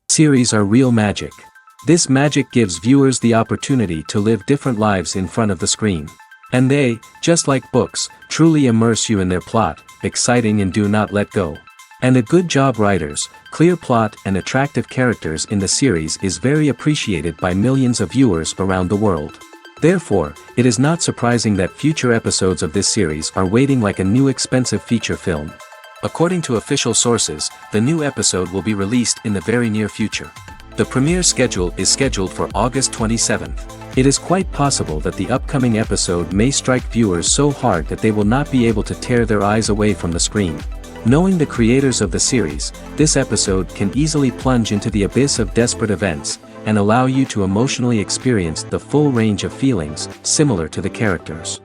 Series are real magic. This magic gives viewers the opportunity to live different lives in front of the screen. And they, just like books, truly immerse you in their plot, exciting and do not let go. And a good job writers, clear plot and attractive characters in the series is very appreciated by millions of viewers around the world. Therefore, it is not surprising that future episodes of this series are waiting like a new expensive feature film. According to official sources, the new episode will be released in the very near future. The premiere schedule is scheduled for August 27th. It is quite possible that the upcoming episode may strike viewers so hard that they will not be able to tear their eyes away from the screen. Knowing the creators of the series, this episode can easily plunge into the abyss of desperate events, and allow you to emotionally experience the full range of feelings, similar to the characters.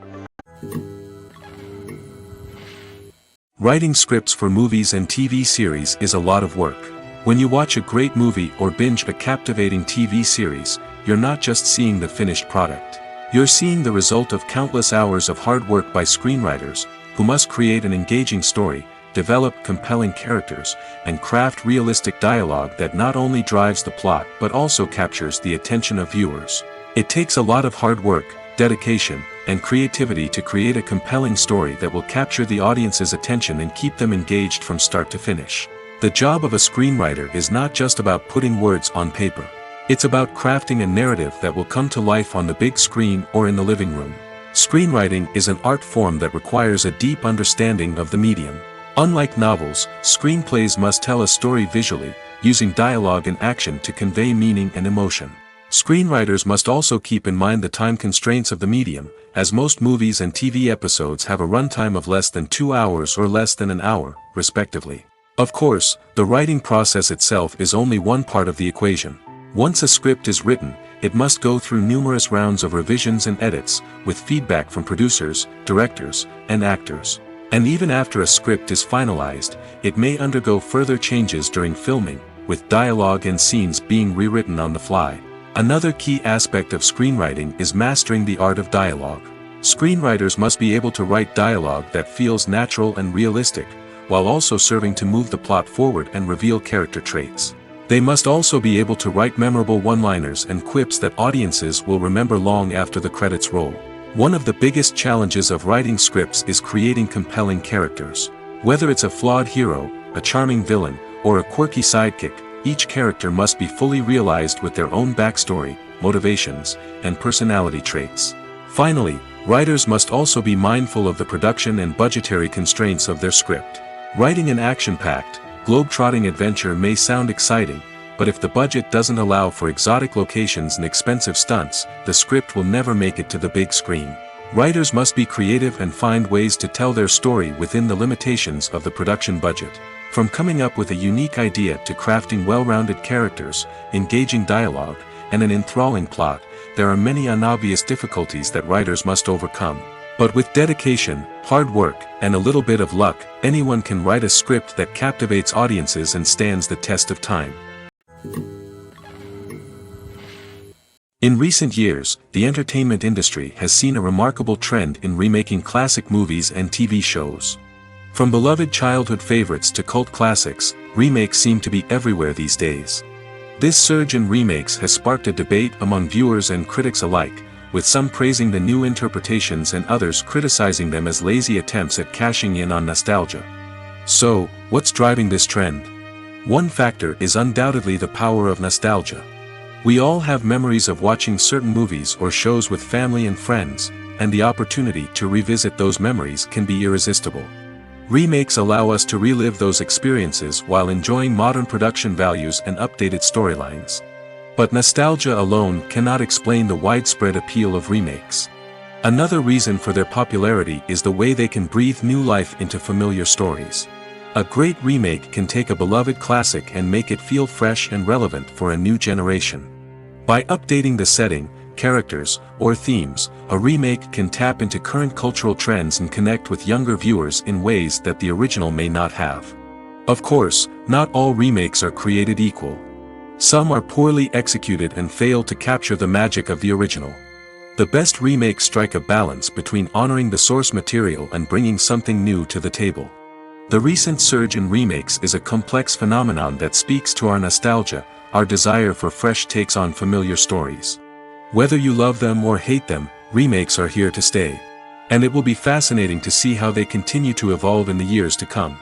Writing scripts for movies and TV series is a lot of work. When you watch a great movie or binge a captivating TV series, you're not just seeing the finished product. You're seeing the result of countless hours of hard work by screenwriters, who must create an engaging story, develop compelling characters, and craft realistic dialogue that not only drives the plot but also captures the attention of viewers. It takes a lot of hard work, dedication, and creativity to create a compelling story that will capture the audience's attention and keep them engaged from start to finish. The job of a screenwriter is not just about putting words on paper. It's about crafting a narrative that will come to life on the big screen or in the living room. Screenwriting is an art form that requires a deep understanding of the medium. Unlike novels, screenplays must tell a story visually, using dialogue and action to convey meaning and emotion. Screenwriters must also keep in mind the time constraints of the medium, as most movies and TV episodes have a runtime of less than 2 hours or less than an hour, respectively. Of course, the writing process itself is only one part of the equation. Once a script is written, it must go through numerous rounds of revisions and edits, with feedback from producers, directors, and actors. And even after a script is finalized, it may undergo further changes during filming, with dialogue and scenes being rewritten on the fly. Another key aspect of screenwriting is mastering the art of dialogue. Screenwriters must be able to write dialogue that feels natural and realistic, while also serving to move the plot forward and reveal character traits. They must also be able to write memorable one-liners and quips that audiences will remember long after the credits roll. One of the biggest challenges of writing scripts is creating compelling characters. Whether it's a flawed hero, a charming villain, or a quirky sidekick, each character must be fully realized with their own backstory, motivations, and personality traits. Finally, writers must also be mindful of the production and budgetary constraints of their script. Writing an action-packed, globe-trotting adventure may sound exciting, but if the budget doesn't allow for exotic locations and expensive stunts, the script will never make it to the big screen. Writers must be creative and find ways to tell their story within the limitations of the production budget. From coming up with a unique idea to crafting well-rounded characters, engaging dialogue, and an enthralling plot, there are many unobvious difficulties that writers must overcome. But with dedication, hard work, and a little bit of luck, anyone can write a script that captivates audiences and stands the test of time. In recent years, the entertainment industry has seen a remarkable trend in remaking classic movies and TV shows. From beloved childhood favorites to cult classics, remakes seem to be everywhere these days. This surge in remakes has sparked a debate among viewers and critics alike, with some praising the new interpretations and others criticizing them as lazy attempts at cashing in on nostalgia. So, what's driving this trend? One factor is undoubtedly the power of nostalgia. We all have memories of watching certain movies or shows with family and friends, and the opportunity to revisit those memories can be irresistible. Remakes allow us to relive those experiences while enjoying modern production values and updated storylines. But nostalgia alone cannot explain the widespread appeal of remakes. Another reason for their popularity is the way they can breathe new life into familiar stories. A great remake can take a beloved classic and make it feel fresh and relevant for a new generation. By updating the setting, characters, or themes, a remake can tap into current cultural trends and connect with younger viewers in ways that the original may not have. Of course, not all remakes are created equal. Some are poorly executed and fail to capture the magic of the original. The best remakes strike a balance between honoring the source material and bringing something new to the table. The recent surge in remakes is a complex phenomenon that speaks to our nostalgia, our desire for fresh takes on familiar stories. Whether you love them or hate them, remakes are here to stay. And it will be fascinating to see how they continue to evolve in the years to come.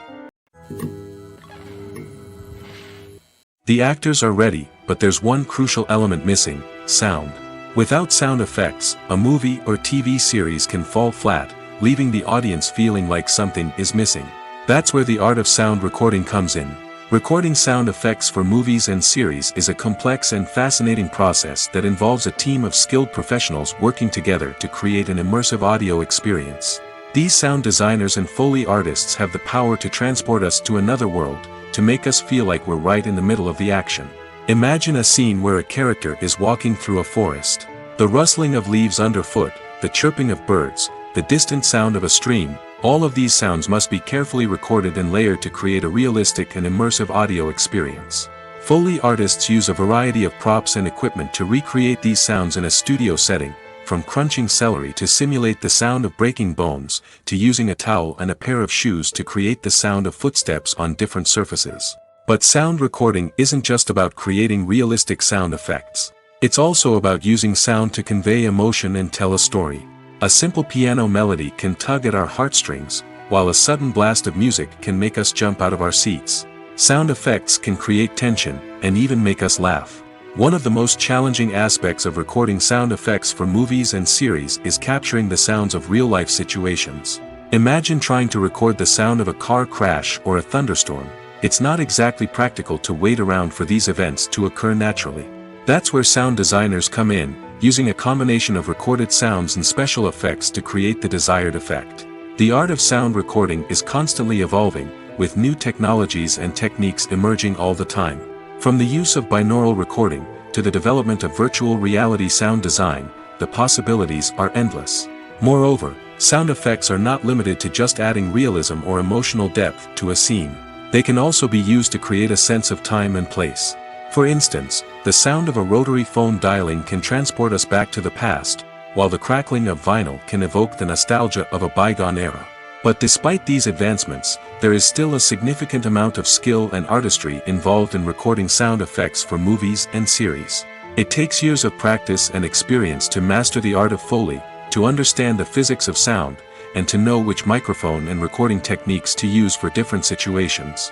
The actors are ready, but there's one crucial element missing: sound. Without sound effects, a movie or TV series can fall flat, leaving the audience feeling like something is missing. That's where the art of sound recording comes in. Recording sound effects for movies and series is a complex and fascinating process that involves a team of skilled professionals working together to create an immersive audio experience. These sound designers and Foley artists have the power to transport us to another world, to make us feel like we're right in the middle of the action. Imagine a scene where a character is walking through a forest. The rustling of leaves underfoot, the chirping of birds, the distant sound of a stream, all of these sounds must be carefully recorded and layered to create a realistic and immersive audio experience. Foley artists use a variety of props and equipment to recreate these sounds in a studio setting, from crunching celery to simulate the sound of breaking bones, to using a towel and a pair of shoes to create the sound of footsteps on different surfaces. But sound recording isn't just about creating realistic sound effects. It's also about using sound to convey emotion and tell a story. A simple piano melody can tug at our heartstrings, while a sudden blast of music can make us jump out of our seats. Sound effects can create tension, and even make us laugh. One of the most challenging aspects of recording sound effects for movies and series is capturing the sounds of real-life situations. Imagine trying to record the sound of a car crash or a thunderstorm. It's not exactly practical to wait around for these events to occur naturally. That's where sound designers come in, using a combination of recorded sounds and special effects to create the desired effect. The art of sound recording is constantly evolving, with new technologies and techniques emerging all the time. From the use of binaural recording, to the development of virtual reality sound design, the possibilities are endless. Moreover, sound effects are not limited to just adding realism or emotional depth to a scene. They can also be used to create a sense of time and place. For instance, the sound of a rotary phone dialing can transport us back to the past, while the crackling of vinyl can evoke the nostalgia of a bygone era. But despite these advancements, there is still a significant amount of skill and artistry involved in recording sound effects for movies and series. It takes years of practice and experience to master the art of Foley, to understand the physics of sound, and to know which microphone and recording techniques to use for different situations.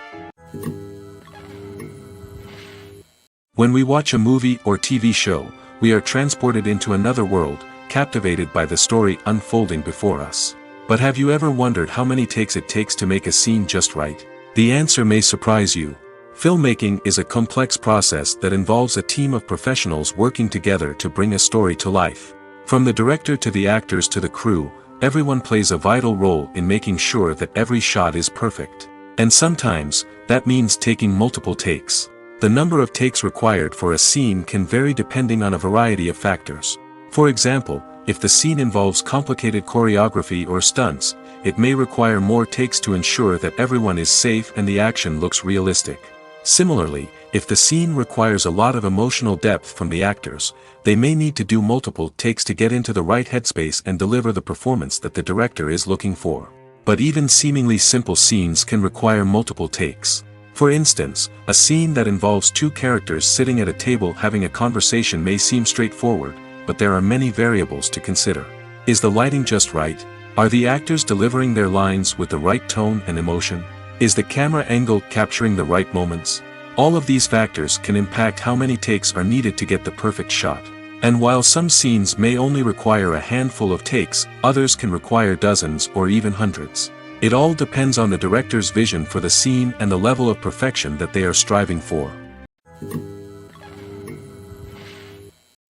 When we watch a movie or TV show, we are transported into another world, captivated by the story unfolding before us. But have you ever wondered how many takes it takes to make a scene just right? The answer may surprise you. Filmmaking is a complex process that involves a team of professionals working together to bring a story to life. From the director to the actors to the crew, everyone plays a vital role in making sure that every shot is perfect. And sometimes, that means taking multiple takes. The number of takes required for a scene can vary depending on a variety of factors. For example, if the scene involves complicated choreography or stunts, it may require more takes to ensure that everyone is safe and the action looks realistic. Similarly, if the scene requires a lot of emotional depth from the actors, they may need to do multiple takes to get into the right headspace and deliver the performance that the director is looking for. But even seemingly simple scenes can require multiple takes. For instance, a scene that involves two characters sitting at a table having a conversation may seem straightforward, but there are many variables to consider. Is the lighting just right? Are the actors delivering their lines with the right tone and emotion? Is the camera angle capturing the right moments? All of these factors can impact how many takes are needed to get the perfect shot. And while some scenes may only require a handful of takes, others can require dozens or even hundreds. It all depends on the director's vision for the scene and the level of perfection that they are striving for.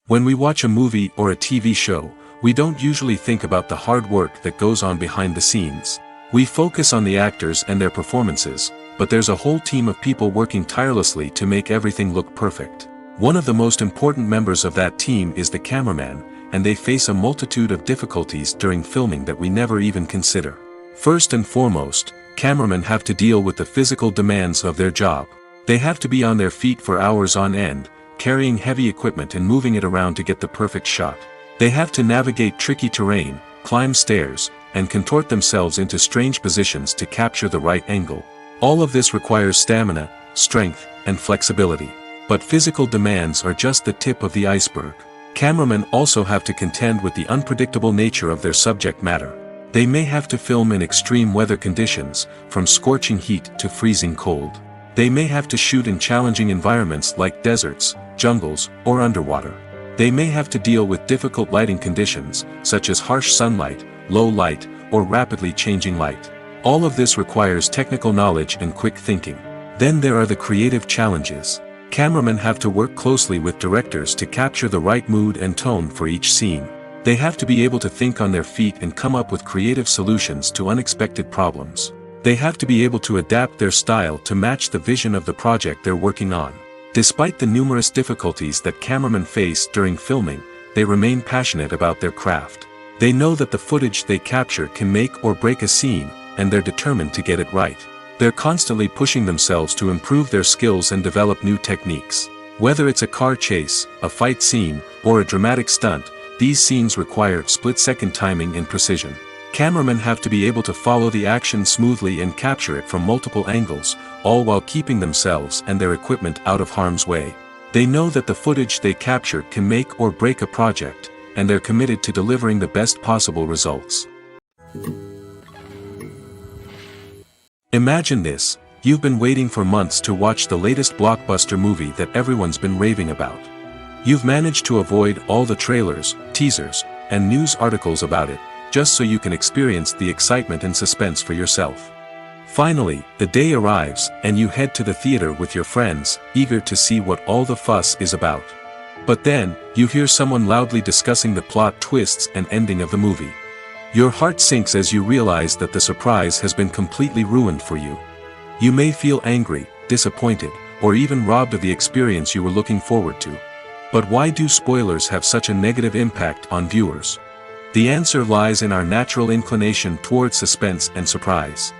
When we watch a movie or a TV show, we don't usually think about the hard work that goes on behind the scenes. We focus on the actors and their performances, but there's a whole team of people working tirelessly to make everything look perfect. One of the most important members of that team is the cameraman, and they face a multitude of difficulties during filming that we never even consider. First and foremost, cameramen have to deal with the physical demands of their job. They have to be on their feet for hours on end, carrying heavy equipment and moving it around to get the perfect shot. They have to navigate tricky terrain, climb stairs, and contort themselves into strange positions to capture the right angle. All of this requires stamina, strength, and flexibility. But physical demands are just the tip of the iceberg. Cameramen also have to contend with the unpredictable nature of their subject matter. They may have to film in extreme weather conditions, from scorching heat to freezing cold. They may have to shoot in challenging environments like deserts, jungles, or underwater. They may have to deal with difficult lighting conditions, such as harsh sunlight, low light, or rapidly changing light. All of this requires technical knowledge and quick thinking. Then there are the creative challenges. Cameramen have to work closely with directors to capture the right mood and tone for each scene. They have to be able to think on their feet and come up with creative solutions to unexpected problems. They have to be able to adapt their style to match the vision of the project they're working on. Despite the numerous difficulties that cameramen face during filming, they remain passionate about their craft. They know that the footage they capture can make or break a scene, and they're determined to get it right. They're constantly pushing themselves to improve their skills and develop new techniques. Whether it's a car chase, a fight scene, or a dramatic stunt, these scenes require split-second timing and precision. Cameramen have to be able to follow the action smoothly and capture it from multiple angles, all while keeping themselves and their equipment out of harm's way. They know that the footage they capture can make or break a project, and they're committed to delivering the best possible results. Imagine this: you've been waiting for months to watch the latest blockbuster movie that everyone's been raving about. You've managed to avoid all the trailers, teasers, and news articles about it, just so you can experience the excitement and suspense for yourself. Finally, the day arrives, and you head to the theater with your friends, eager to see what all the fuss is about. But then, you hear someone loudly discussing the plot twists and ending of the movie. Your heart sinks as you realize that the surprise has been completely ruined for you. You may feel angry, disappointed, or even robbed of the experience you were looking forward to. But why do spoilers have such a negative impact on viewers? The answer lies in our natural inclination towards suspense and surprise.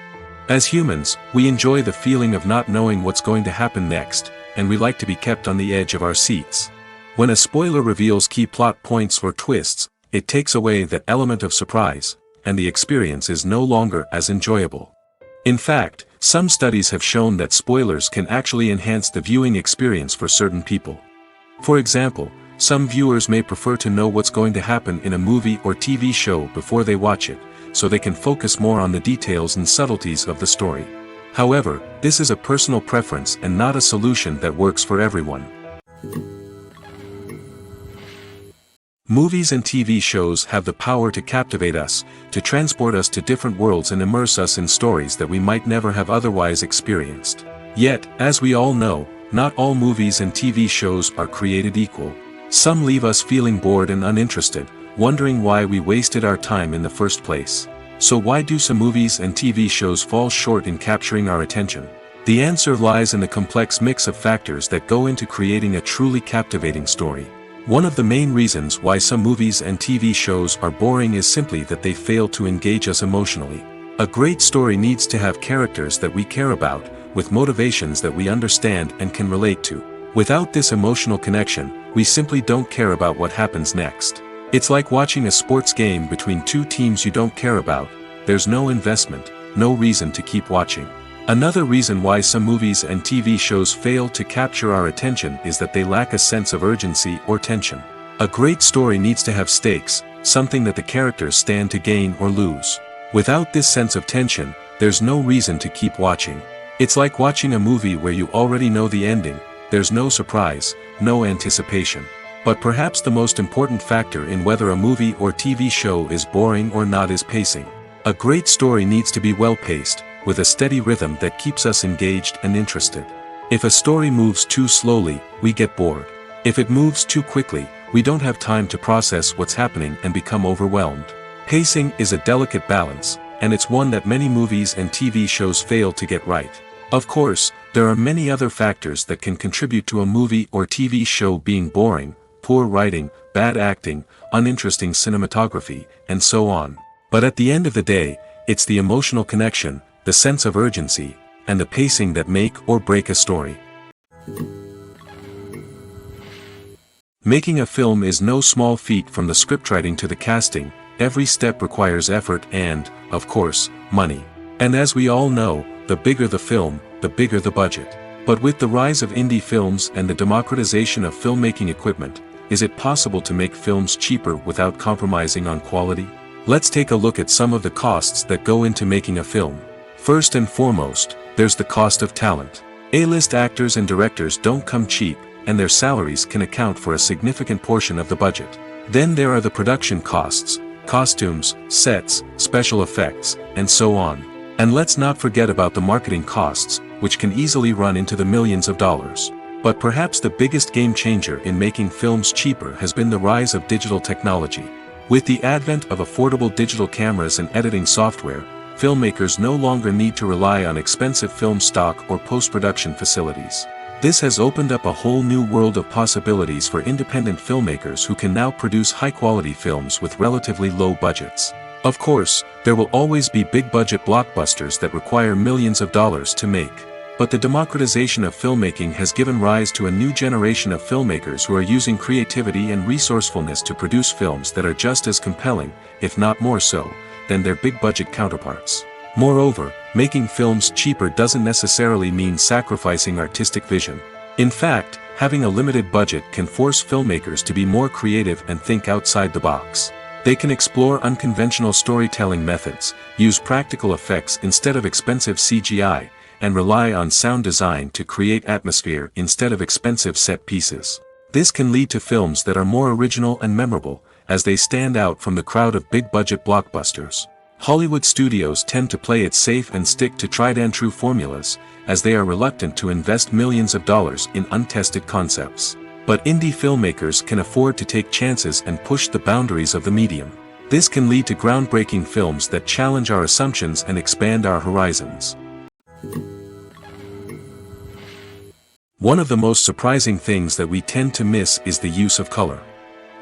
As humans, we enjoy the feeling of not knowing what's going to happen next, and we like to be kept on the edge of our seats. When a spoiler reveals key plot points or twists, it takes away that element of surprise, and the experience is no longer as enjoyable. In fact, some studies have shown that spoilers can actually enhance the viewing experience for certain people. For example, some viewers may prefer to know what's going to happen in a movie or TV show before they watch it, so they can focus more on the details and subtleties of the story. However, this is a personal preference and not a solution that works for everyone. Movies and TV shows have the power to captivate us, to transport us to different worlds and immerse us in stories that we might never have otherwise experienced. Yet, as we all know, not all movies and TV shows are created equal. Some leave us feeling bored and uninterested, wondering why we wasted our time in the first place. So why do some movies and TV shows fall short in capturing our attention? The answer lies in the complex mix of factors that go into creating a truly captivating story. One of the main reasons why some movies and TV shows are boring is simply that they fail to engage us emotionally. A great story needs to have characters that we care about, with motivations that we understand and can relate to. Without this emotional connection, we simply don't care about what happens next. It's like watching a sports game between two teams you don't care about. There's no investment, no reason to keep watching. Another reason why some movies and TV shows fail to capture our attention is that they lack a sense of urgency or tension. A great story needs to have stakes, something that the characters stand to gain or lose. Without this sense of tension, there's no reason to keep watching. It's like watching a movie where you already know the ending, there's no surprise, no anticipation. But perhaps the most important factor in whether a movie or TV show is boring or not is pacing. A great story needs to be well-paced, with a steady rhythm that keeps us engaged and interested. If a story moves too slowly, we get bored. If it moves too quickly, we don't have time to process what's happening and become overwhelmed. Pacing is a delicate balance, and it's one that many movies and TV shows fail to get right. Of course, there are many other factors that can contribute to a movie or TV show being boring: poor writing, bad acting, uninteresting cinematography, and so on. But at the end of the day, it's the emotional connection, the sense of urgency, and the pacing that make or break a story. Making a film is no small feat. From the scriptwriting to the casting, every step requires effort and, of course, money. And as we all know, the bigger the film, the bigger the budget. But with the rise of indie films and the democratization of filmmaking equipment, is it possible to make films cheaper without compromising on quality? Let's take a look at some of the costs that go into making a film. First and foremost, there's the cost of talent. A-list actors and directors don't come cheap, and their salaries can account for a significant portion of the budget. Then there are the production costs: costumes, sets, special effects, and so on. And let's not forget about the marketing costs, which can easily run into the millions of dollars. But perhaps the biggest game changer in making films cheaper has been the rise of digital technology. With the advent of affordable digital cameras and editing software, filmmakers no longer need to rely on expensive film stock or post-production facilities. This has opened up a whole new world of possibilities for independent filmmakers who can now produce high-quality films with relatively low budgets. Of course, there will always be big-budget blockbusters that require millions of dollars to make. But the democratization of filmmaking has given rise to a new generation of filmmakers who are using creativity and resourcefulness to produce films that are just as compelling, if not more so, than their big-budget counterparts. Moreover, making films cheaper doesn't necessarily mean sacrificing artistic vision. In fact, having a limited budget can force filmmakers to be more creative and think outside the box. They can explore unconventional storytelling methods, use practical effects instead of expensive CGI, and rely on sound design to create atmosphere instead of expensive set pieces. This can lead to films that are more original and memorable, as they stand out from the crowd of big-budget blockbusters. Hollywood studios tend to play it safe and stick to tried-and-true formulas, as they are reluctant to invest millions of dollars in untested concepts. But indie filmmakers can afford to take chances and push the boundaries of the medium. This can lead to groundbreaking films that challenge our assumptions and expand our horizons. One of the most surprising things that we tend to miss is the use of color.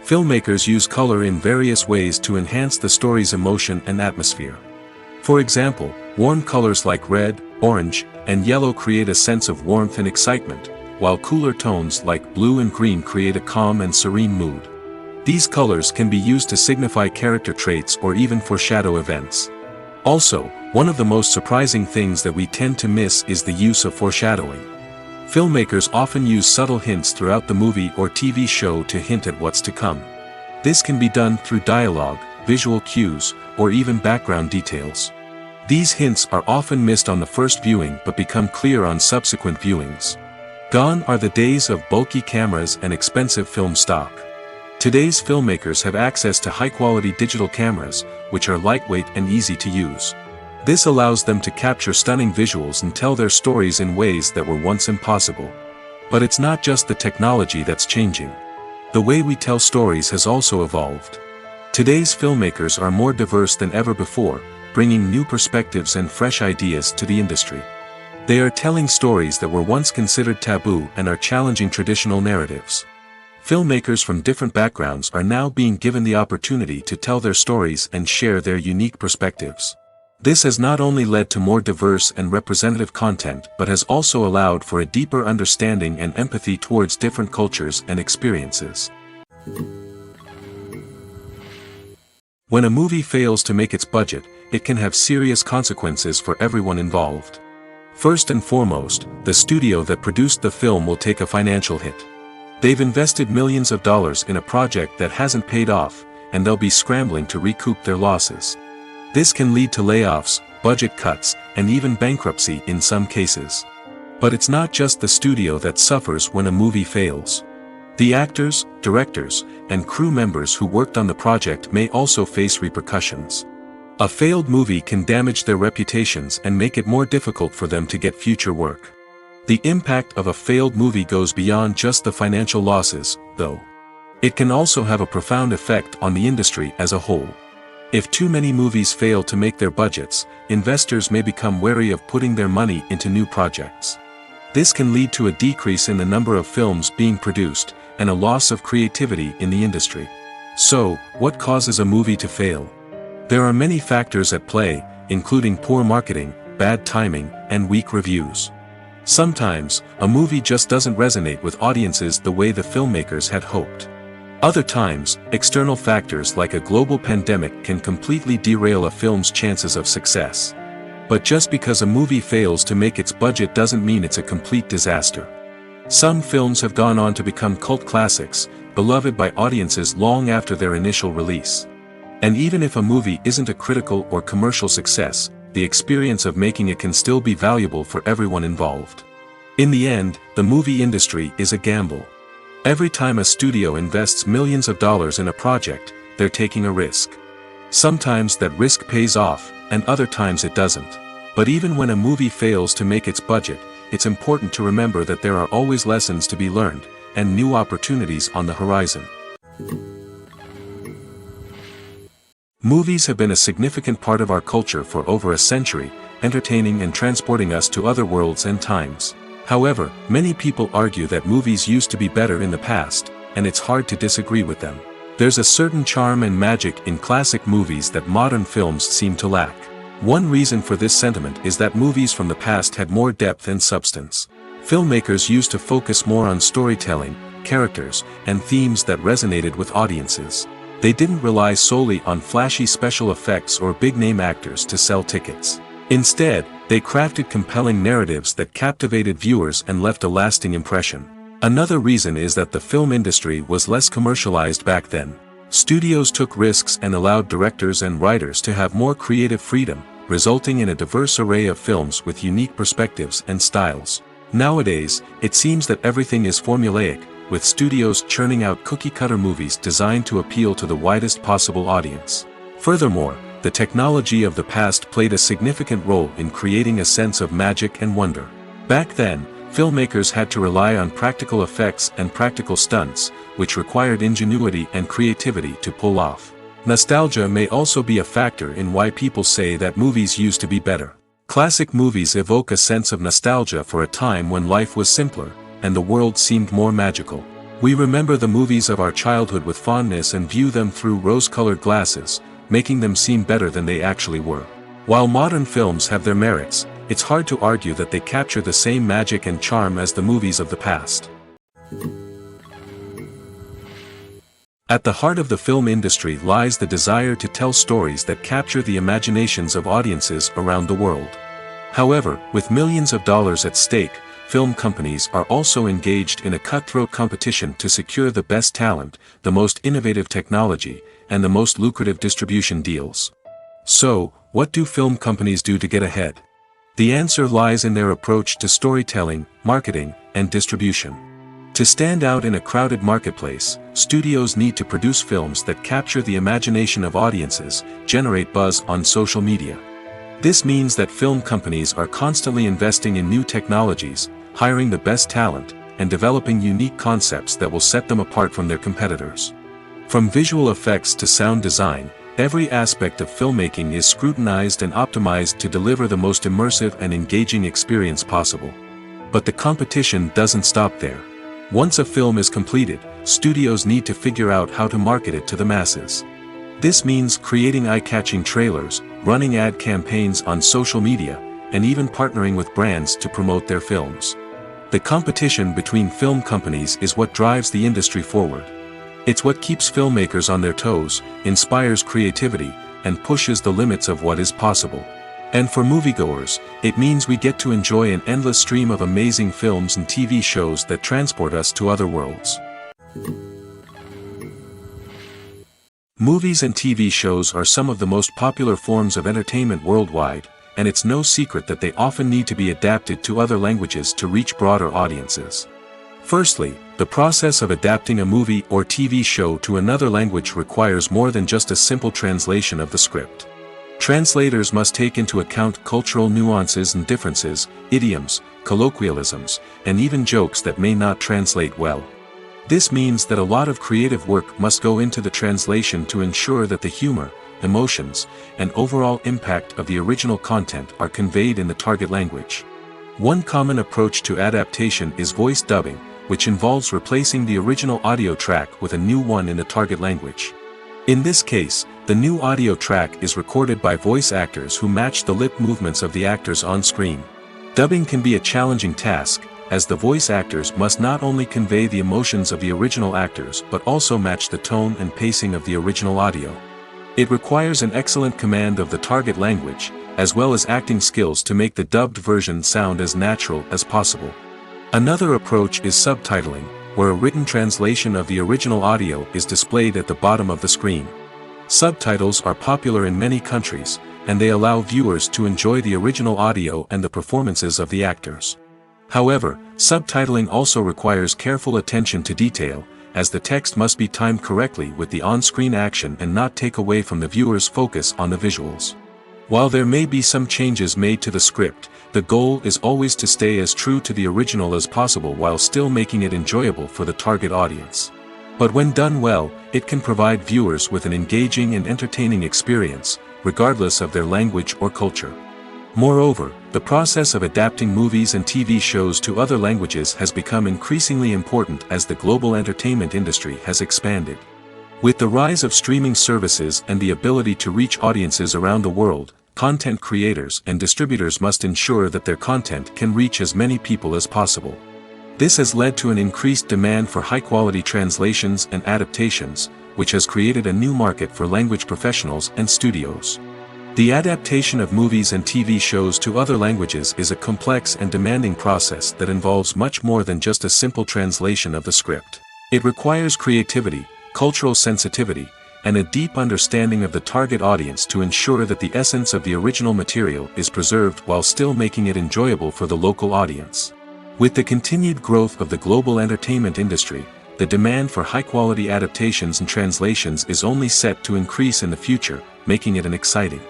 Filmmakers use color in various ways to enhance the story's emotion and atmosphere. For example, warm colors like red, orange, and yellow create a sense of warmth and excitement, while cooler tones like blue and green create a calm and serene mood. These colors can be used to signify character traits or even foreshadow events. Also, one of the most surprising things that we tend to miss is the use of foreshadowing. Filmmakers often use subtle hints throughout the movie or TV show to hint at what's to come. This can be done through dialogue, visual cues, or even background details. These hints are often missed on the first viewing but become clear on subsequent viewings. Gone are the days of bulky cameras and expensive film stock. Today's filmmakers have access to high-quality digital cameras, which are lightweight and easy to use. This allows them to capture stunning visuals and tell their stories in ways that were once impossible. But it's not just the technology that's changing. The way we tell stories has also evolved. Today's filmmakers are more diverse than ever before, bringing new perspectives and fresh ideas to the industry. They are telling stories that were once considered taboo and are challenging traditional narratives. Filmmakers from different backgrounds are now being given the opportunity to tell their stories and share their unique perspectives. This has not only led to more diverse and representative content but has also allowed for a deeper understanding and empathy towards different cultures and experiences. When a movie fails to make its budget, it can have serious consequences for everyone involved. First and foremost, the studio that produced the film will take a financial hit. They've invested millions of dollars in a project that hasn't paid off, and they'll be scrambling to recoup their losses. This can lead to layoffs, budget cuts, and even bankruptcy in some cases. But it's not just the studio that suffers when a movie fails. The actors, directors, and crew members who worked on the project may also face repercussions. A failed movie can damage their reputations and make it more difficult for them to get future work. The impact of a failed movie goes beyond just the financial losses, though. It can also have a profound effect on the industry as a whole. If too many movies fail to make their budgets, investors may become wary of putting their money into new projects. This can lead to a decrease in the number of films being produced, and a loss of creativity in the industry. So, what causes a movie to fail? There are many factors at play, including poor marketing, bad timing, and weak reviews. Sometimes, a movie just doesn't resonate with audiences the way the filmmakers had hoped. Other times, external factors like a global pandemic can completely derail a film's chances of success. But just because a movie fails to make its budget doesn't mean it's a complete disaster. Some films have gone on to become cult classics, beloved by audiences long after their initial release. And even if a movie isn't a critical or commercial success, the experience of making it can still be valuable for everyone involved. In the end, the movie industry is a gamble. Every time a studio invests millions of dollars in a project, they're taking a risk. Sometimes that risk pays off, and other times it doesn't. But even when a movie fails to make its budget, it's important to remember that there are always lessons to be learned, and new opportunities on the horizon. Movies have been a significant part of our culture for over a century, entertaining and transporting us to other worlds and times. However, many people argue that movies used to be better in the past, and it's hard to disagree with them. There's a certain charm and magic in classic movies that modern films seem to lack. One reason for this sentiment is that movies from the past had more depth and substance. Filmmakers used to focus more on storytelling, characters, and themes that resonated with audiences. They didn't rely solely on flashy special effects or big-name actors to sell tickets. Instead, they crafted compelling narratives that captivated viewers and left a lasting impression. Another reason is that the film industry was less commercialized back then. Studios took risks and allowed directors and writers to have more creative freedom, resulting in a diverse array of films with unique perspectives and styles. Nowadays, it seems that everything is formulaic, with studios churning out cookie-cutter movies designed to appeal to the widest possible audience. Furthermore, the technology of the past played a significant role in creating a sense of magic and wonder. Back then, filmmakers had to rely on practical effects and practical stunts, which required ingenuity and creativity to pull off. Nostalgia may also be a factor in why people say that movies used to be better. Classic movies evoke a sense of nostalgia for a time when life was simpler, and the world seemed more magical. We remember the movies of our childhood with fondness and view them through rose-colored glasses, making them seem better than they actually were. While modern films have their merits, it's hard to argue that they capture the same magic and charm as the movies of the past. At the heart of the film industry lies the desire to tell stories that capture the imaginations of audiences around the world. However, with millions of dollars at stake, film companies are also engaged in a cutthroat competition to secure the best talent, the most innovative technology, and the most lucrative distribution deals. So, what do film companies do to get ahead? The answer lies in their approach to storytelling, marketing, and distribution. To stand out in a crowded marketplace, studios need to produce films that capture the imagination of audiences, generate buzz on social media. This means that film companies are constantly investing in new technologies, hiring the best talent, and developing unique concepts that will set them apart from their competitors. From visual effects to sound design, every aspect of filmmaking is scrutinized and optimized to deliver the most immersive and engaging experience possible. But the competition doesn't stop there. Once a film is completed, studios need to figure out how to market it to the masses. This means creating eye-catching trailers, running ad campaigns on social media, and even partnering with brands to promote their films. The competition between film companies is what drives the industry forward. It's what keeps filmmakers on their toes, inspires creativity, and pushes the limits of what is possible. And for moviegoers, it means we get to enjoy an endless stream of amazing films and TV shows that transport us to other worlds. Movies and TV shows are some of the most popular forms of entertainment worldwide, and it's no secret that they often need to be adapted to other languages to reach broader audiences. Firstly, the process of adapting a movie or TV show to another language requires more than just a simple translation of the script. Translators must take into account cultural nuances and differences, idioms, colloquialisms, and even jokes that may not translate well. This means that a lot of creative work must go into the translation to ensure that the humor, emotions, and overall impact of the original content are conveyed in the target language. One common approach to adaptation is voice dubbing, which involves replacing the original audio track with a new one in the target language. In this case, the new audio track is recorded by voice actors who match the lip movements of the actors on screen. Dubbing can be a challenging task, as the voice actors must not only convey the emotions of the original actors but also match the tone and pacing of the original audio. It requires an excellent command of the target language, as well as acting skills to make the dubbed version sound as natural as possible. Another approach is subtitling, where a written translation of the original audio is displayed at the bottom of the screen. Subtitles are popular in many countries, and they allow viewers to enjoy the original audio and the performances of the actors. However, subtitling also requires careful attention to detail, as the text must be timed correctly with the on-screen action and not take away from the viewer's focus on the visuals. While there may be some changes made to the script, the goal is always to stay as true to the original as possible while still making it enjoyable for the target audience. But when done well, it can provide viewers with an engaging and entertaining experience, regardless of their language or culture. Moreover, the process of adapting movies and TV shows to other languages has become increasingly important as the global entertainment industry has expanded. With the rise of streaming services and the ability to reach audiences around the world, content creators and distributors must ensure that their content can reach as many people as possible. This has led to an increased demand for high-quality translations and adaptations, which has created a new market for language professionals and studios. The adaptation of movies and TV shows to other languages is a complex and demanding process that involves much more than just a simple translation of the script. It requires creativity, cultural sensitivity, and a deep understanding of the target audience to ensure that the essence of the original material is preserved while still making it enjoyable for the local audience. With the continued growth of the global entertainment industry, the demand for high-quality adaptations and translations is only set to increase in the future, making it an exciting.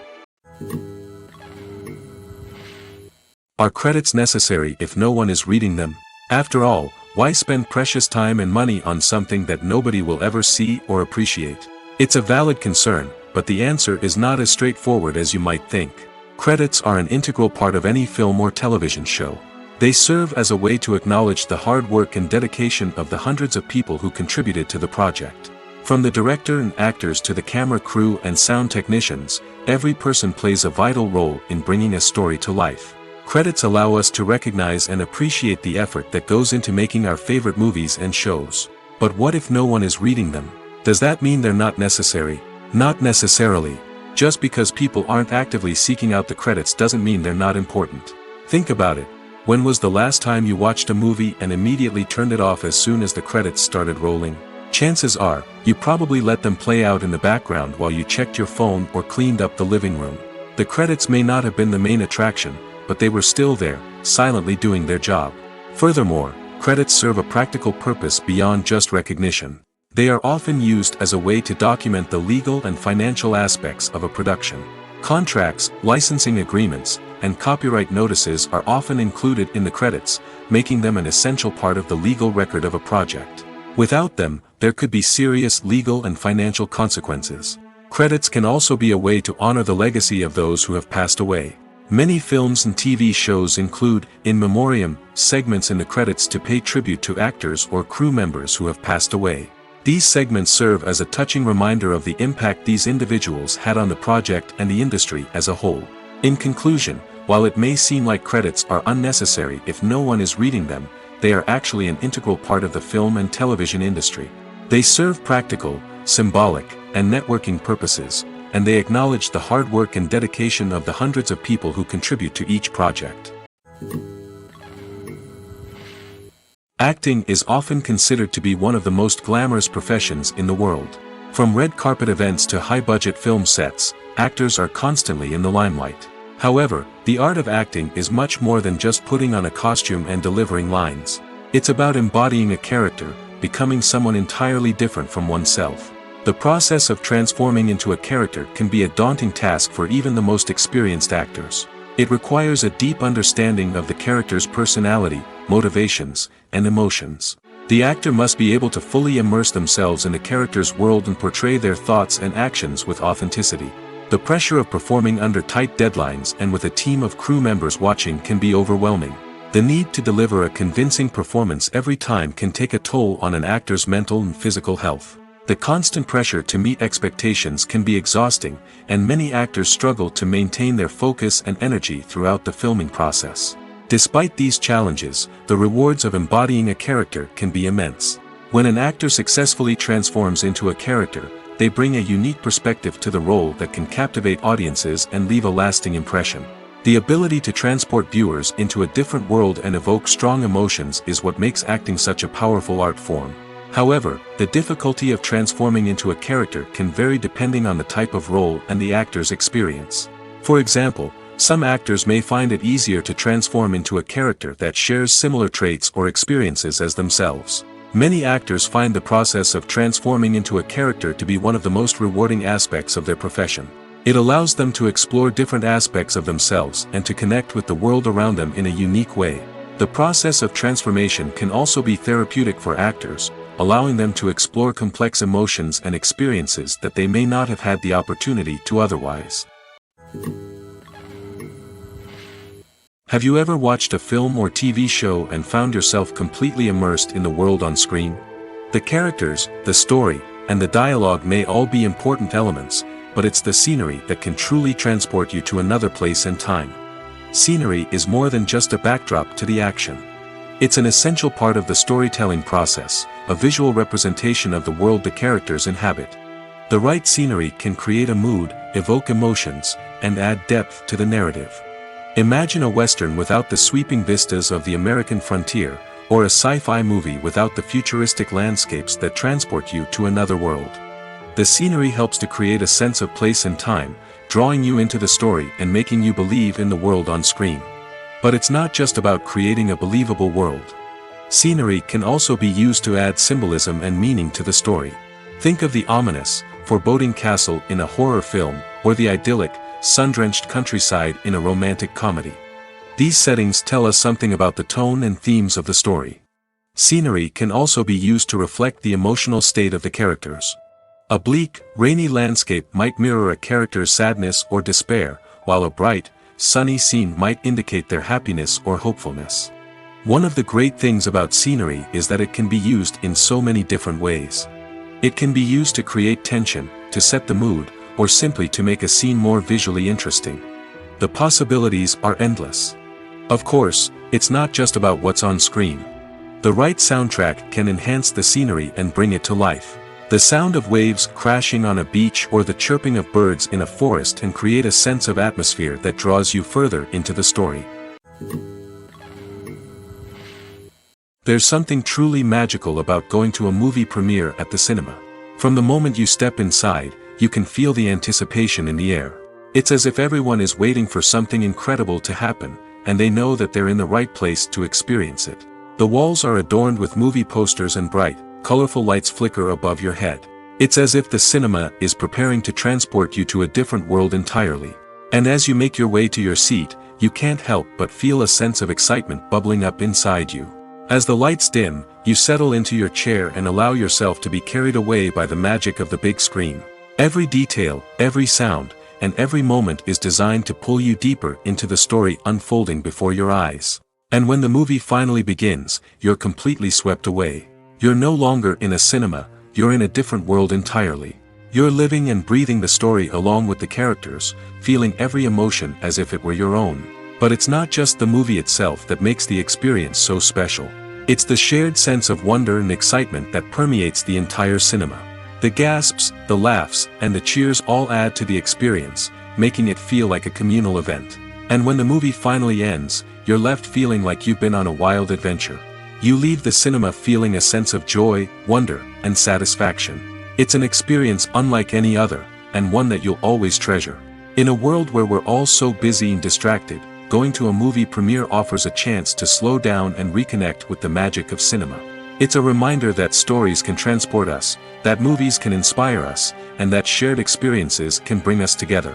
Are credits necessary if no one is reading them? After all, why spend precious time and money on something that nobody will ever see or appreciate? It's a valid concern, but the answer is not as straightforward as you might think. Credits are an integral part of any film or television show. They serve as a way to acknowledge the hard work and dedication of the hundreds of people who contributed to the project. From the director and actors to the camera crew and sound technicians, every person plays a vital role in bringing a story to life. Credits allow us to recognize and appreciate the effort that goes into making our favorite movies and shows. But what if no one is reading them? Does that mean they're not necessary? Not necessarily. Just because people aren't actively seeking out the credits doesn't mean they're not important. Think about it. When was the last time you watched a movie and immediately turned it off as soon as the credits started rolling? Chances are, you probably let them play out in the background while you checked your phone or cleaned up the living room. The credits may not have been the main attraction, but they were still there, silently doing their job. Furthermore, credits serve a practical purpose beyond just recognition. They are often used as a way to document the legal and financial aspects of a production. Contracts, licensing agreements, and copyright notices are often included in the credits, making them an essential part of the legal record of a project. Without them, there could be serious legal and financial consequences. Credits can also be a way to honor the legacy of those who have passed away. Many films and TV shows include, in memoriam, segments in the credits to pay tribute to actors or crew members who have passed away. These segments serve as a touching reminder of the impact these individuals had on the project and the industry as a whole. In conclusion, while it may seem like credits are unnecessary if no one is reading them, they are actually an integral part of the film and television industry. They serve practical, symbolic, and networking purposes, and they acknowledge the hard work and dedication of the hundreds of people who contribute to each project. Acting is often considered to be one of the most glamorous professions in the world. From red carpet events to high-budget film sets, actors are constantly in the limelight. However, the art of acting is much more than just putting on a costume and delivering lines. It's about embodying a character, becoming someone entirely different from oneself. The process of transforming into a character can be a daunting task for even the most experienced actors. It requires a deep understanding of the character's personality, motivations, and emotions. The actor must be able to fully immerse themselves in the character's world and portray their thoughts and actions with authenticity. The pressure of performing under tight deadlines and with a team of crew members watching can be overwhelming. The need to deliver a convincing performance every time can take a toll on an actor's mental and physical health. The constant pressure to meet expectations can be exhausting, and many actors struggle to maintain their focus and energy throughout the filming process. Despite these challenges, the rewards of embodying a character can be immense. When an actor successfully transforms into a character, they bring a unique perspective to the role that can captivate audiences and leave a lasting impression. The ability to transport viewers into a different world and evoke strong emotions is what makes acting such a powerful art form. However, the difficulty of transforming into a character can vary depending on the type of role and the actor's experience. For example, some actors may find it easier to transform into a character that shares similar traits or experiences as themselves. Many actors find the process of transforming into a character to be one of the most rewarding aspects of their profession. It allows them to explore different aspects of themselves and to connect with the world around them in a unique way. The process of transformation can also be therapeutic for actors, allowing them to explore complex emotions and experiences that they may not have had the opportunity to otherwise. Have you ever watched a film or TV show and found yourself completely immersed in the world on screen? The characters, the story, and the dialogue may all be important elements, but it's the scenery that can truly transport you to another place and time. Scenery is more than just a backdrop to the action. It's an essential part of the storytelling process, a visual representation of the world the characters inhabit. The right scenery can create a mood, evoke emotions, and add depth to the narrative. Imagine a western without the sweeping vistas of the American frontier, or a sci-fi movie without the futuristic landscapes that transport you to another world. The scenery helps to create a sense of place and time, drawing you into the story and making you believe in the world on screen. But it's not just about creating a believable world. Scenery can also be used to add symbolism and meaning to the story. Think of the ominous, foreboding castle in a horror film, or the idyllic, sun-drenched countryside in a romantic comedy. These settings tell us something about the tone and themes of the story. Scenery can also be used to reflect the emotional state of the characters. A bleak, rainy landscape might mirror a character's sadness or despair, while a bright, sunny scene might indicate their happiness or hopefulness. One of the great things about scenery is that it can be used in so many different ways. It can be used to create tension, to set the mood, or simply to make a scene more visually interesting. The possibilities are endless. Of course, it's not just about what's on screen. The right soundtrack can enhance the scenery and bring it to life. The sound of waves crashing on a beach or the chirping of birds in a forest can create a sense of atmosphere that draws you further into the story. There's something truly magical about going to a movie premiere at the cinema. From the moment you step inside, you can feel the anticipation in the air. It's as if everyone is waiting for something incredible to happen, and they know that they're in the right place to experience it. The walls are adorned with movie posters and bright, colorful lights flicker above your head. It's as if the cinema is preparing to transport you to a different world entirely. And as you make your way to your seat, you can't help but feel a sense of excitement bubbling up inside you. As the lights dim, you settle into your chair and allow yourself to be carried away by the magic of the big screen. Every detail, every sound, and every moment is designed to pull you deeper into the story unfolding before your eyes. And when the movie finally begins, you're completely swept away. You're no longer in a cinema, you're in a different world entirely. You're living and breathing the story along with the characters, feeling every emotion as if it were your own. But it's not just the movie itself that makes the experience so special. It's the shared sense of wonder and excitement that permeates the entire cinema. The gasps, the laughs, and the cheers all add to the experience, making it feel like a communal event. And when the movie finally ends, you're left feeling like you've been on a wild adventure. You leave the cinema feeling a sense of joy, wonder, and satisfaction. It's an experience unlike any other, and one that you'll always treasure. In a world where we're all so busy and distracted, going to a movie premiere offers a chance to slow down and reconnect with the magic of cinema. It's a reminder that stories can transport us, that movies can inspire us, and that shared experiences can bring us together.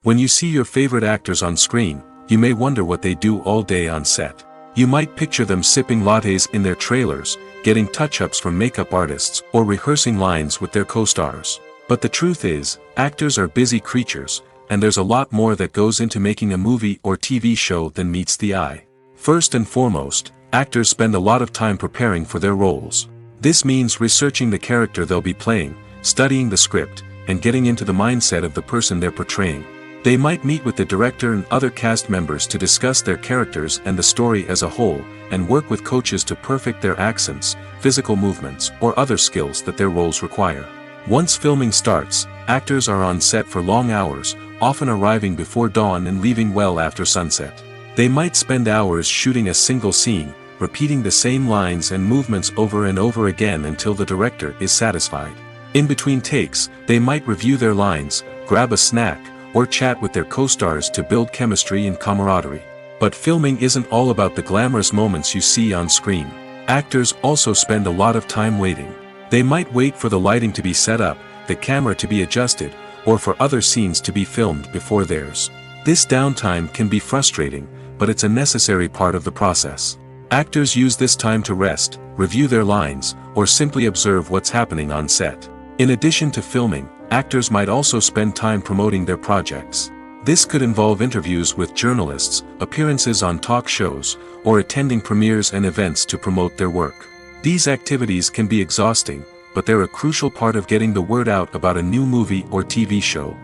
When you see your favorite actors on screen, you may wonder what they do all day on set. You might picture them sipping lattes in their trailers, getting touch-ups from makeup artists, or rehearsing lines with their co-stars. But the truth is, actors are busy creatures, and there's a lot more that goes into making a movie or TV show than meets the eye. First and foremost, actors spend a lot of time preparing for their roles. This means researching the character they'll be playing, studying the script, and getting into the mindset of the person they're portraying. They might meet with the director and other cast members to discuss their characters and the story as a whole, and work with coaches to perfect their accents, physical movements, or other skills that their roles require. Once filming starts, actors are on set for long hours, often arriving before dawn and leaving well after sunset. They might spend hours shooting a single scene, repeating the same lines and movements over and over again until the director is satisfied. In between takes, they might review their lines, grab a snack, or chat with their co-stars to build chemistry and camaraderie. But filming isn't all about the glamorous moments you see on screen. Actors also spend a lot of time waiting. They might wait for the lighting to be set up, the camera to be adjusted, or for other scenes to be filmed before theirs. This downtime can be frustrating, but it's a necessary part of the process. Actors use this time to rest, review their lines, or simply observe what's happening on set. In addition to filming, actors might also spend time promoting their projects. This could involve interviews with journalists, appearances on talk shows, or attending premieres and events to promote their work. These activities can be exhausting, but they're a crucial part of getting the word out about a new movie or TV show.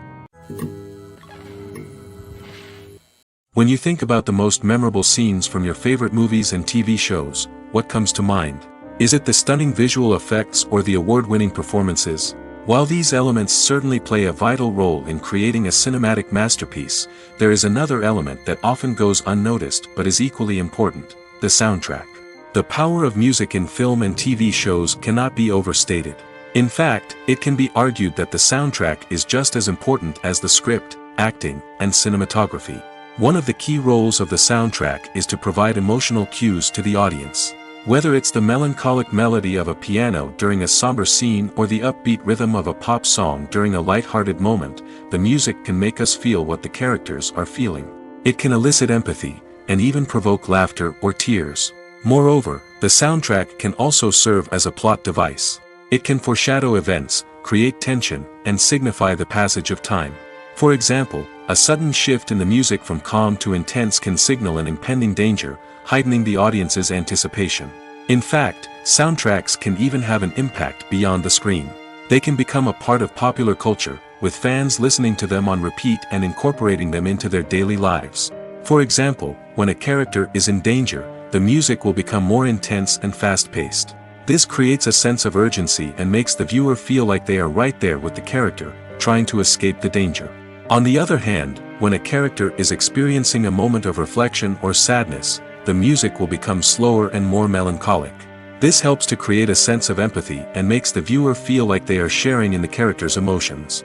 When you think about the most memorable scenes from your favorite movies and TV shows, what comes to mind? Is it the stunning visual effects or the award-winning performances? While these elements certainly play a vital role in creating a cinematic masterpiece, there is another element that often goes unnoticed but is equally important: the soundtrack. The power of music in film and TV shows cannot be overstated. In fact, it can be argued that the soundtrack is just as important as the script, acting, and cinematography. One of the key roles of the soundtrack is to provide emotional cues to the audience. Whether it's the melancholic melody of a piano during a somber scene or the upbeat rhythm of a pop song during a light-hearted moment, the music can make us feel what the characters are feeling. It can elicit empathy, and even provoke laughter or tears. Moreover, the soundtrack can also serve as a plot device. It can foreshadow events, create tension, and signify the passage of time. For example, a sudden shift in the music from calm to intense can signal an impending danger, heightening the audience's anticipation. In fact, soundtracks can even have an impact beyond the screen. They can become a part of popular culture, with fans listening to them on repeat and incorporating them into their daily lives. For example, when a character is in danger, the music will become more intense and fast-paced. This creates a sense of urgency and makes the viewer feel like they are right there with the character, trying to escape the danger. On the other hand, when a character is experiencing a moment of reflection or sadness, the music will become slower and more melancholic. This helps to create a sense of empathy and makes the viewer feel like they are sharing in the character's emotions.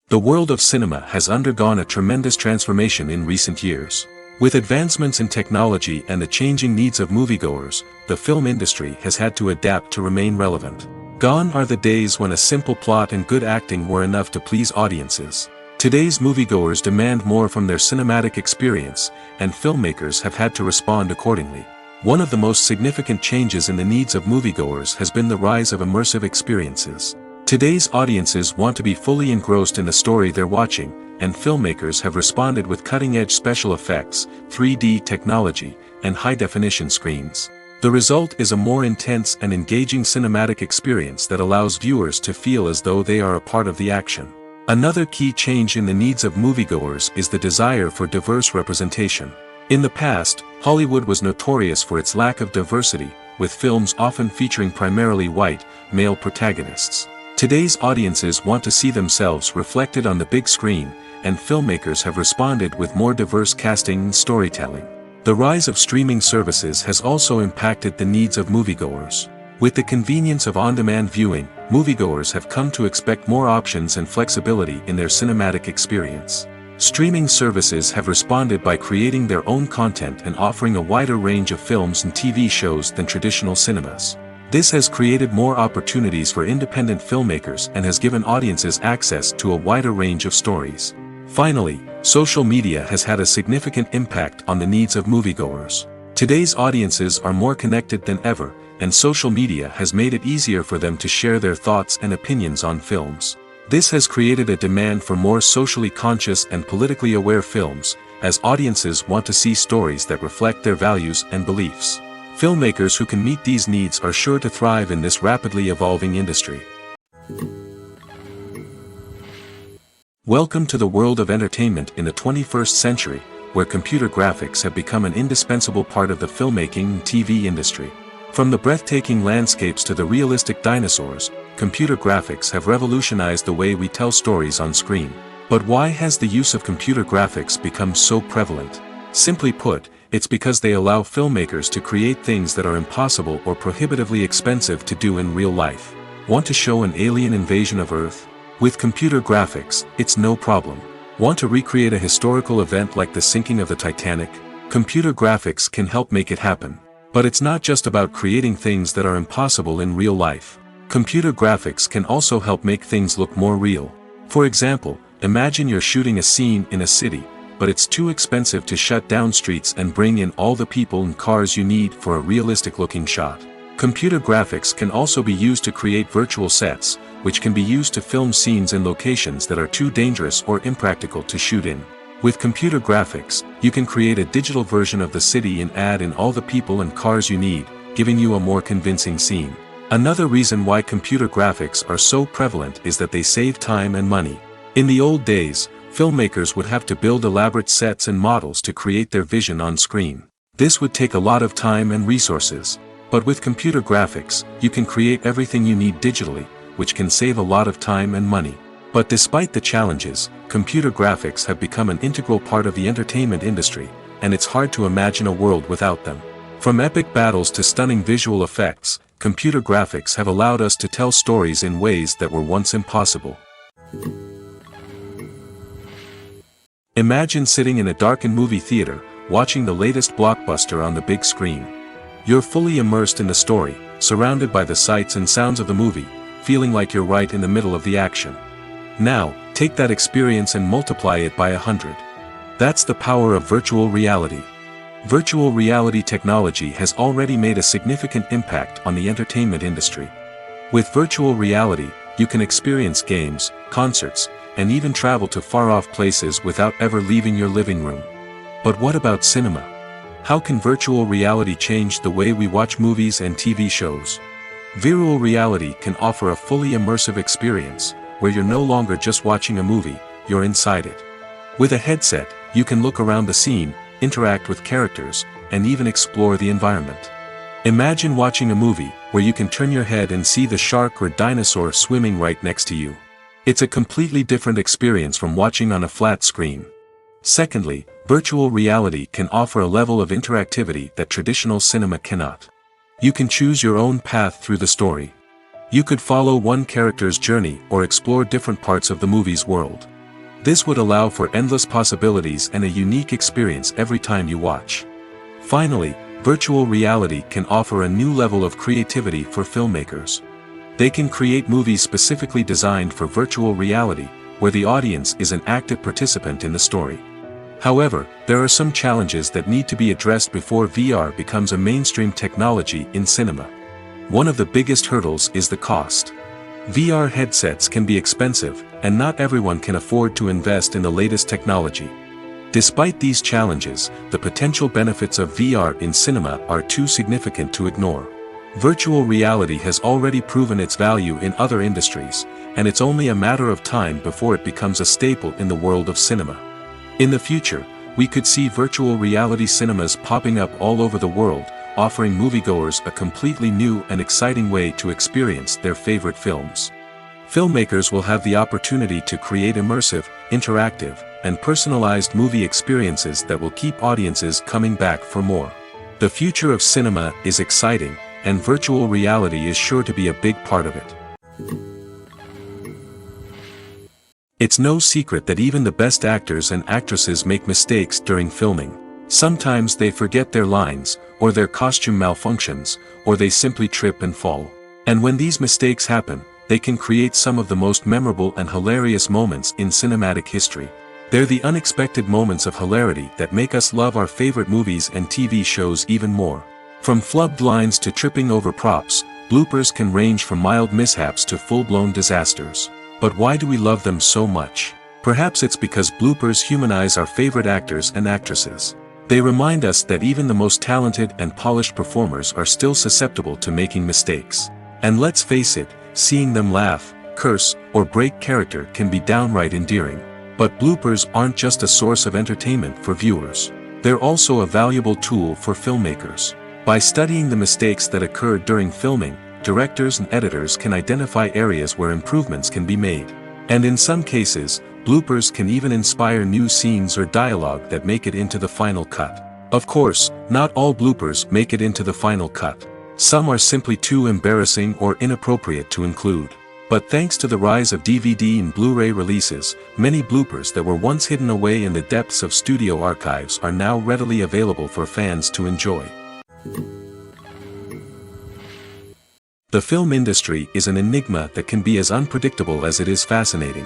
The world of cinema has undergone a tremendous transformation in recent years. With advancements in technology and the changing needs of moviegoers, the film industry has had to adapt to remain relevant. Gone are the days when a simple plot and good acting were enough to please audiences. Today's moviegoers demand more from their cinematic experience, and filmmakers have had to respond accordingly. One of the most significant changes in the needs of moviegoers has been the rise of immersive experiences. Today's audiences want to be fully engrossed in the story they're watching, and filmmakers have responded with cutting-edge special effects, 3D technology, and high-definition screens. The result is a more intense and engaging cinematic experience that allows viewers to feel as though they are a part of the action. Another key change in the needs of moviegoers is the desire for diverse representation. In the past, Hollywood was notorious for its lack of diversity, with films often featuring primarily white, male protagonists. Today's audiences want to see themselves reflected on the big screen, and filmmakers have responded with more diverse casting and storytelling. The rise of streaming services has also impacted the needs of moviegoers. With the convenience of on-demand viewing, moviegoers have come to expect more options and flexibility in their cinematic experience. Streaming services have responded by creating their own content and offering a wider range of films and TV shows than traditional cinemas. This has created more opportunities for independent filmmakers and has given audiences access to a wider range of stories. Finally, social media has had a significant impact on the needs of moviegoers. Today's audiences are more connected than ever, and social media has made it easier for them to share their thoughts and opinions on films. This has created a demand for more socially conscious and politically aware films, as audiences want to see stories that reflect their values and beliefs. Filmmakers who can meet these needs are sure to thrive in this rapidly evolving industry. Welcome to the world of entertainment in the 21st century, where computer graphics have become an indispensable part of the filmmaking and TV industry. From the breathtaking landscapes to the realistic dinosaurs, computer graphics have revolutionized the way we tell stories on screen. But why has the use of computer graphics become so prevalent? Simply put, it's because they allow filmmakers to create things that are impossible or prohibitively expensive to do in real life. Want to show an alien invasion of Earth? With computer graphics, it's no problem. Want to recreate a historical event like the sinking of the Titanic? Computer graphics can help make it happen. But it's not just about creating things that are impossible in real life. Computer graphics can also help make things look more real. For example, imagine you're shooting a scene in a city, but it's too expensive to shut down streets and bring in all the people and cars you need for a realistic-looking shot. Computer graphics can also be used to create virtual sets, which can be used to film scenes in locations that are too dangerous or impractical to shoot in. With computer graphics, you can create a digital version of the city and add in all the people and cars you need, giving you a more convincing scene. Another reason why computer graphics are so prevalent is that they save time and money. In the old days, filmmakers would have to build elaborate sets and models to create their vision on screen. This would take a lot of time and resources. But with computer graphics, you can create everything you need digitally, which can save a lot of time and money. But despite the challenges, computer graphics have become an integral part of the entertainment industry, and it's hard to imagine a world without them. From epic battles to stunning visual effects, computer graphics have allowed us to tell stories in ways that were once impossible. Imagine sitting in a darkened movie theater, watching the latest blockbuster on the big screen. You're fully immersed in the story, surrounded by the sights and sounds of the movie, feeling like you're right in the middle of the action. Now, take that experience and multiply it by 100. That's the power of virtual reality. Virtual reality technology has already made a significant impact on the entertainment industry. With virtual reality, you can experience games, concerts, and even travel to far-off places without ever leaving your living room. But what about cinema? How can virtual reality change the way we watch movies and TV shows? Virtual reality can offer a fully immersive experience, where you're no longer just watching a movie, you're inside it. With a headset, you can look around the scene, interact with characters, and even explore the environment. Imagine watching a movie, where you can turn your head and see the shark or dinosaur swimming right next to you. It's a completely different experience from watching on a flat screen. Secondly, virtual reality can offer a level of interactivity that traditional cinema cannot. You can choose your own path through the story. You could follow one character's journey or explore different parts of the movie's world. This would allow for endless possibilities and a unique experience every time you watch. Finally, virtual reality can offer a new level of creativity for filmmakers. They can create movies specifically designed for virtual reality, where the audience is an active participant in the story. However, there are some challenges that need to be addressed before VR becomes a mainstream technology in cinema. One of the biggest hurdles is the cost. VR headsets can be expensive, and not everyone can afford to invest in the latest technology. Despite these challenges, the potential benefits of VR in cinema are too significant to ignore. Virtual reality has already proven its value in other industries, and it's only a matter of time before it becomes a staple in the world of cinema. In the future, we could see virtual reality cinemas popping up all over the world, offering moviegoers a completely new and exciting way to experience their favorite films. Filmmakers will have the opportunity to create immersive, interactive, and personalized movie experiences that will keep audiences coming back for more. The future of cinema is exciting, and virtual reality is sure to be a big part of it. It's no secret that even the best actors and actresses make mistakes during filming. Sometimes they forget their lines, or their costume malfunctions, or they simply trip and fall. And when these mistakes happen, they can create some of the most memorable and hilarious moments in cinematic history. They're the unexpected moments of hilarity that make us love our favorite movies and TV shows even more. From flubbed lines to tripping over props, bloopers can range from mild mishaps to full-blown disasters. But why do we love them so much? Perhaps it's because bloopers humanize our favorite actors and actresses. They remind us that even the most talented and polished performers are still susceptible to making mistakes. And let's face it, seeing them laugh, curse, or break character can be downright endearing. But bloopers aren't just a source of entertainment for viewers. They're also a valuable tool for filmmakers. By studying the mistakes that occurred during filming, directors and editors can identify areas where improvements can be made. And in some cases, bloopers can even inspire new scenes or dialogue that make it into the final cut. Of course, not all bloopers make it into the final cut. Some are simply too embarrassing or inappropriate to include. But thanks to the rise of DVD and Blu-ray releases, many bloopers that were once hidden away in the depths of studio archives are now readily available for fans to enjoy. The film industry is an enigma that can be as unpredictable as it is fascinating.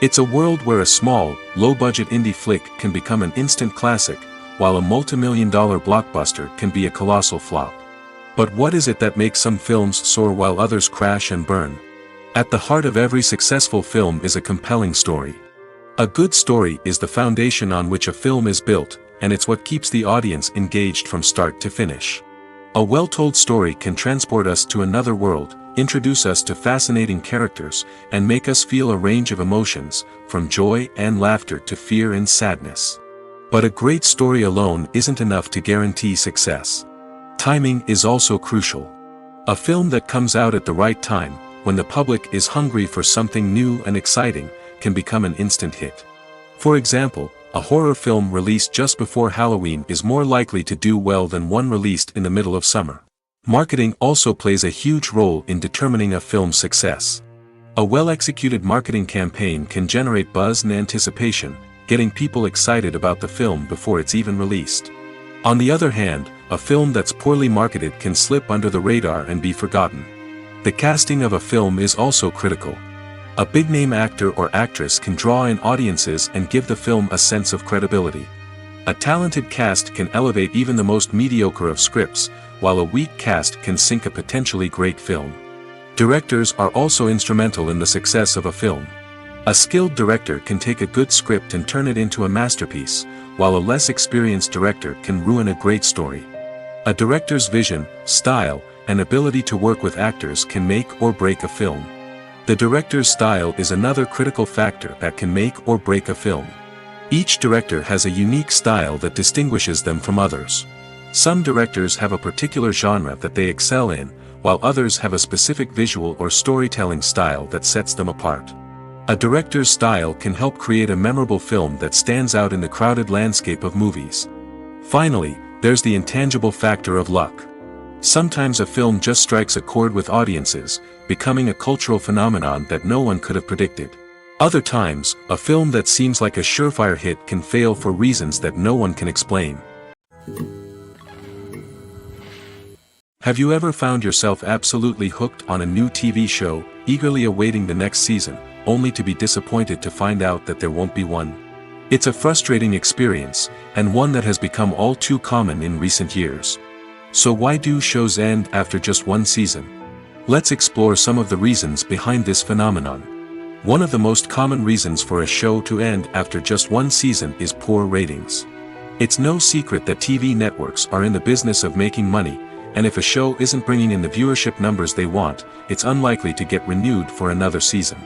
It's a world where a small, low-budget indie flick can become an instant classic, while a multi-million-dollar blockbuster can be a colossal flop. But what is it that makes some films soar while others crash and burn? At the heart of every successful film is a compelling story. A good story is the foundation on which a film is built, and it's what keeps the audience engaged from start to finish. A well-told story can transport us to another world, introduce us to fascinating characters, and make us feel a range of emotions, from joy and laughter to fear and sadness. But a great story alone isn't enough to guarantee success. Timing is also crucial. A film that comes out at the right time, when the public is hungry for something new and exciting, can become an instant hit. For example, a horror film released just before Halloween is more likely to do well than one released in the middle of summer. Marketing also plays a huge role in determining a film's success. A well-executed marketing campaign can generate buzz and anticipation, getting people excited about the film before it's even released. On the other hand, a film that's poorly marketed can slip under the radar and be forgotten. The casting of a film is also critical. A big-name actor or actress can draw in audiences and give the film a sense of credibility. A talented cast can elevate even the most mediocre of scripts, while a weak cast can sink a potentially great film. Directors are also instrumental in the success of a film. A skilled director can take a good script and turn it into a masterpiece, while a less experienced director can ruin a great story. A director's vision, style, and ability to work with actors can make or break a film. The director's style is another critical factor that can make or break a film. Each director has a unique style that distinguishes them from others. Some directors have a particular genre that they excel in, while others have a specific visual or storytelling style that sets them apart. A director's style can help create a memorable film that stands out in the crowded landscape of movies. Finally, there's the intangible factor of luck. Sometimes a film just strikes a chord with audiences, becoming a cultural phenomenon that no one could have predicted. Other times, a film that seems like a surefire hit can fail for reasons that no one can explain. Have you ever found yourself absolutely hooked on a new TV show, eagerly awaiting the next season, only to be disappointed to find out that there won't be one? It's a frustrating experience, and one that has become all too common in recent years. So why do shows end after just one season? Let's explore some of the reasons behind this phenomenon. One of the most common reasons for a show to end after just one season is poor ratings. It's no secret that TV networks are in the business of making money, and if a show isn't bringing in the viewership numbers they want, it's unlikely to get renewed for another season.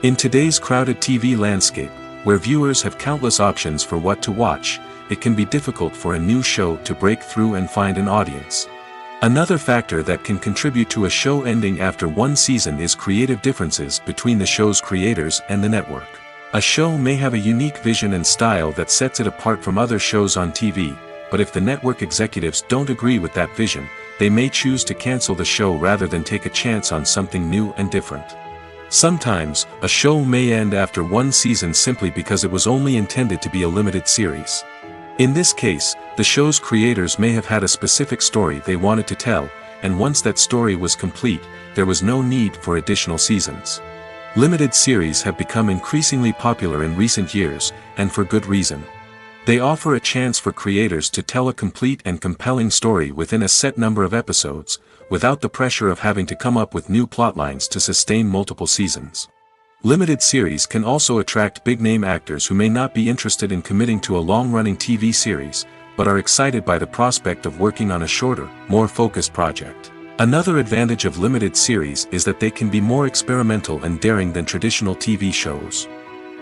In today's crowded TV landscape, where viewers have countless options for what to watch, it can be difficult for a new show to break through and find an audience. Another factor that can contribute to a show ending after one season is creative differences between the show's creators and the network. A show may have a unique vision and style that sets it apart from other shows on TV, but if the network executives don't agree with that vision, they may choose to cancel the show rather than take a chance on something new and different. Sometimes, a show may end after one season simply because it was only intended to be a limited series. In this case, the show's creators may have had a specific story they wanted to tell, and once that story was complete, there was no need for additional seasons. Limited series have become increasingly popular in recent years, and for good reason. They offer a chance for creators to tell a complete and compelling story within a set number of episodes, without the pressure of having to come up with new plotlines to sustain multiple seasons. Limited series can also attract big-name actors who may not be interested in committing to a long-running TV series, but are excited by the prospect of working on a shorter, more focused project. Another advantage of limited series is that they can be more experimental and daring than traditional TV shows.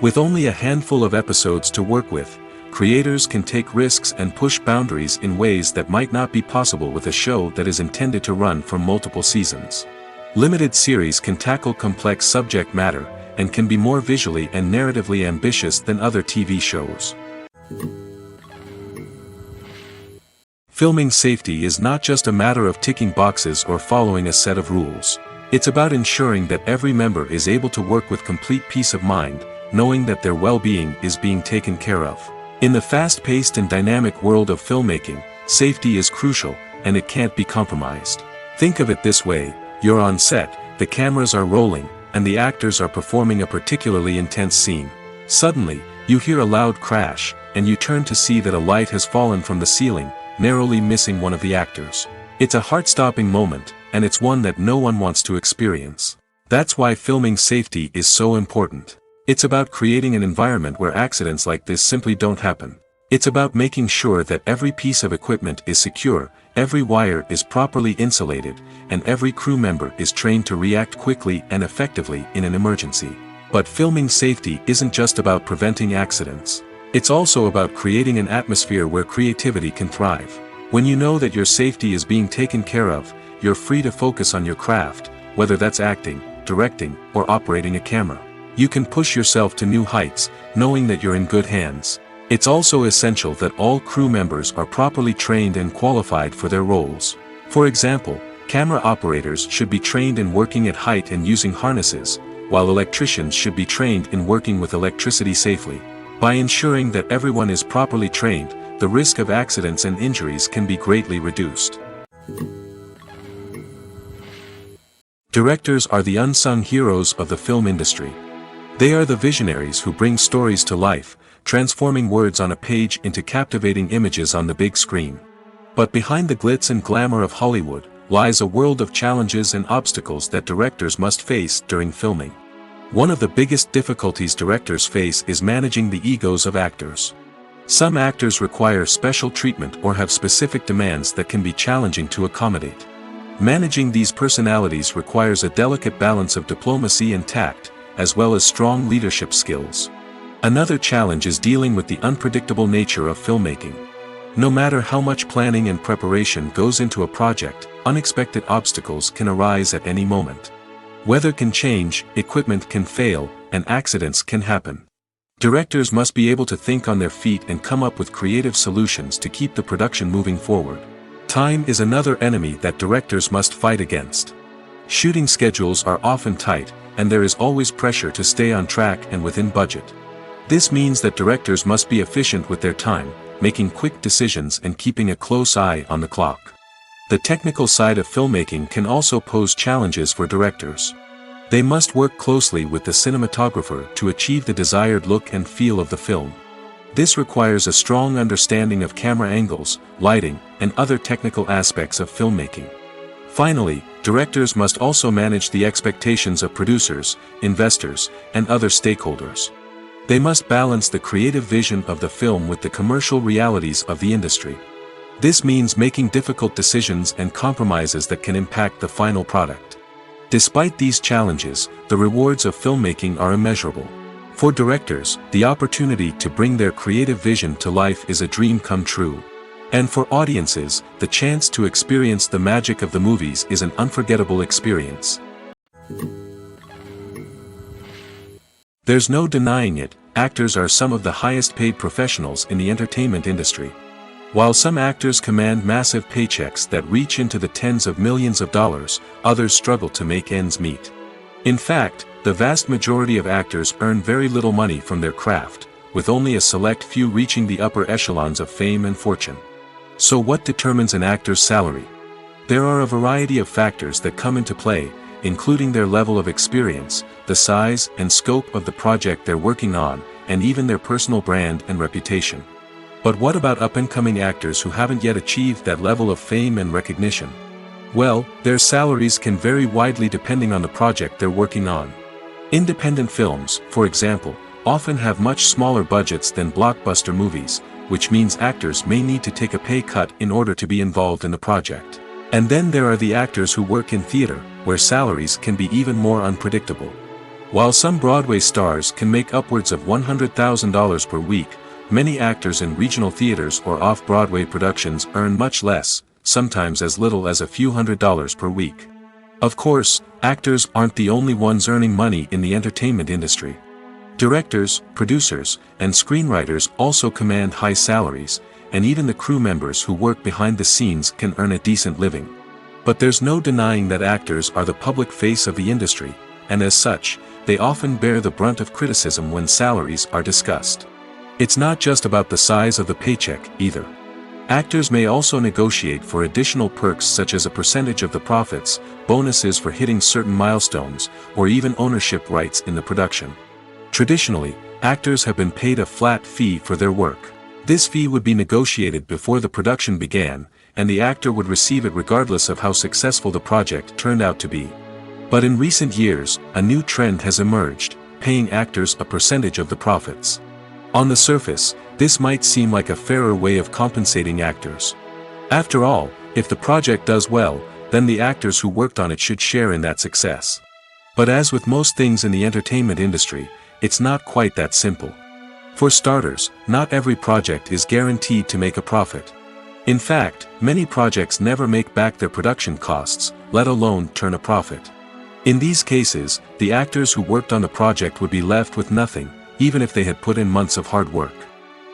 With only a handful of episodes to work with, creators can take risks and push boundaries in ways that might not be possible with a show that is intended to run for multiple seasons. Limited series can tackle complex subject matter, and can be more visually and narratively ambitious than other TV shows. Filming safety is not just a matter of ticking boxes or following a set of rules. It's about ensuring that every member is able to work with complete peace of mind, knowing that their well-being is being taken care of. In the fast-paced and dynamic world of filmmaking, safety is crucial, and it can't be compromised. Think of it this way: you're on set, the cameras are rolling, and the actors are performing a particularly intense scene. Suddenly, you hear a loud crash, and you turn to see that a light has fallen from the ceiling, narrowly missing one of the actors. It's a heart-stopping moment, and it's one that no one wants to experience. That's why filming safety is so important. It's about creating an environment where accidents like this simply don't happen. It's about making sure that every piece of equipment is secure, every wire is properly insulated, and every crew member is trained to react quickly and effectively in an emergency. But filming safety isn't just about preventing accidents. It's also about creating an atmosphere where creativity can thrive. When you know that your safety is being taken care of, you're free to focus on your craft, whether that's acting, directing, or operating a camera. You can push yourself to new heights, knowing that you're in good hands. It's also essential that all crew members are properly trained and qualified for their roles. For example, camera operators should be trained in working at height and using harnesses, while electricians should be trained in working with electricity safely. By ensuring that everyone is properly trained, the risk of accidents and injuries can be greatly reduced. Directors are the unsung heroes of the film industry. They are the visionaries who bring stories to life, transforming words on a page into captivating images on the big screen. But behind the glitz and glamour of Hollywood, lies a world of challenges and obstacles that directors must face during filming. One of the biggest difficulties directors face is managing the egos of actors. Some actors require special treatment or have specific demands that can be challenging to accommodate. Managing these personalities requires a delicate balance of diplomacy and tact, as well as strong leadership skills. Another challenge is dealing with the unpredictable nature of filmmaking. No matter how much planning and preparation goes into a project, unexpected obstacles can arise at any moment. Weather can change, equipment can fail, and accidents can happen. Directors must be able to think on their feet and come up with creative solutions to keep the production moving forward. Time is another enemy that directors must fight against. Shooting schedules are often tight, and there is always pressure to stay on track and within budget. This means that directors must be efficient with their time, making quick decisions and keeping a close eye on the clock. The technical side of filmmaking can also pose challenges for directors. They must work closely with the cinematographer to achieve the desired look and feel of the film. This requires a strong understanding of camera angles, lighting, and other technical aspects of filmmaking. Finally, directors must also manage the expectations of producers, investors, and other stakeholders. They must balance the creative vision of the film with the commercial realities of the industry. This means making difficult decisions and compromises that can impact the final product. Despite these challenges, the rewards of filmmaking are immeasurable. For directors, the opportunity to bring their creative vision to life is a dream come true. And for audiences, the chance to experience the magic of the movies is an unforgettable experience. There's no denying it, actors are some of the highest paid professionals in the entertainment industry. While some actors command massive paychecks that reach into the tens of millions of dollars, others struggle to make ends meet. In fact, the vast majority of actors earn very little money from their craft, with only a select few reaching the upper echelons of fame and fortune. So what determines an actor's salary? There are a variety of factors that come into play, including their level of experience, the size and scope of the project they're working on, and even their personal brand and reputation. But what about up-and-coming actors who haven't yet achieved that level of fame and recognition? Well, their salaries can vary widely depending on the project they're working on. Independent films, for example, often have much smaller budgets than blockbuster movies, which means actors may need to take a pay cut in order to be involved in the project. And then there are the actors who work in theater, where salaries can be even more unpredictable. While some Broadway stars can make upwards of $100,000 per week, many actors in regional theaters or off-Broadway productions earn much less, sometimes as little as a few $100s per week. Of course, actors aren't the only ones earning money in the entertainment industry. Directors, producers, and screenwriters also command high salaries, and even the crew members who work behind the scenes can earn a decent living. But there's no denying that actors are the public face of the industry, and as such, they often bear the brunt of criticism when salaries are discussed. It's not just about the size of the paycheck, either. Actors may also negotiate for additional perks such as a percentage of the profits, bonuses for hitting certain milestones, or even ownership rights in the production. Traditionally, actors have been paid a flat fee for their work. This fee would be negotiated before the production began, and the actor would receive it regardless of how successful the project turned out to be. But in recent years, a new trend has emerged, paying actors a percentage of the profits. On the surface, this might seem like a fairer way of compensating actors. After all, if the project does well, then the actors who worked on it should share in that success. But as with most things in the entertainment industry, it's not quite that simple. For starters, not every project is guaranteed to make a profit. In fact, many projects never make back their production costs, let alone turn a profit. In these cases, the actors who worked on the project would be left with nothing, even if they had put in months of hard work.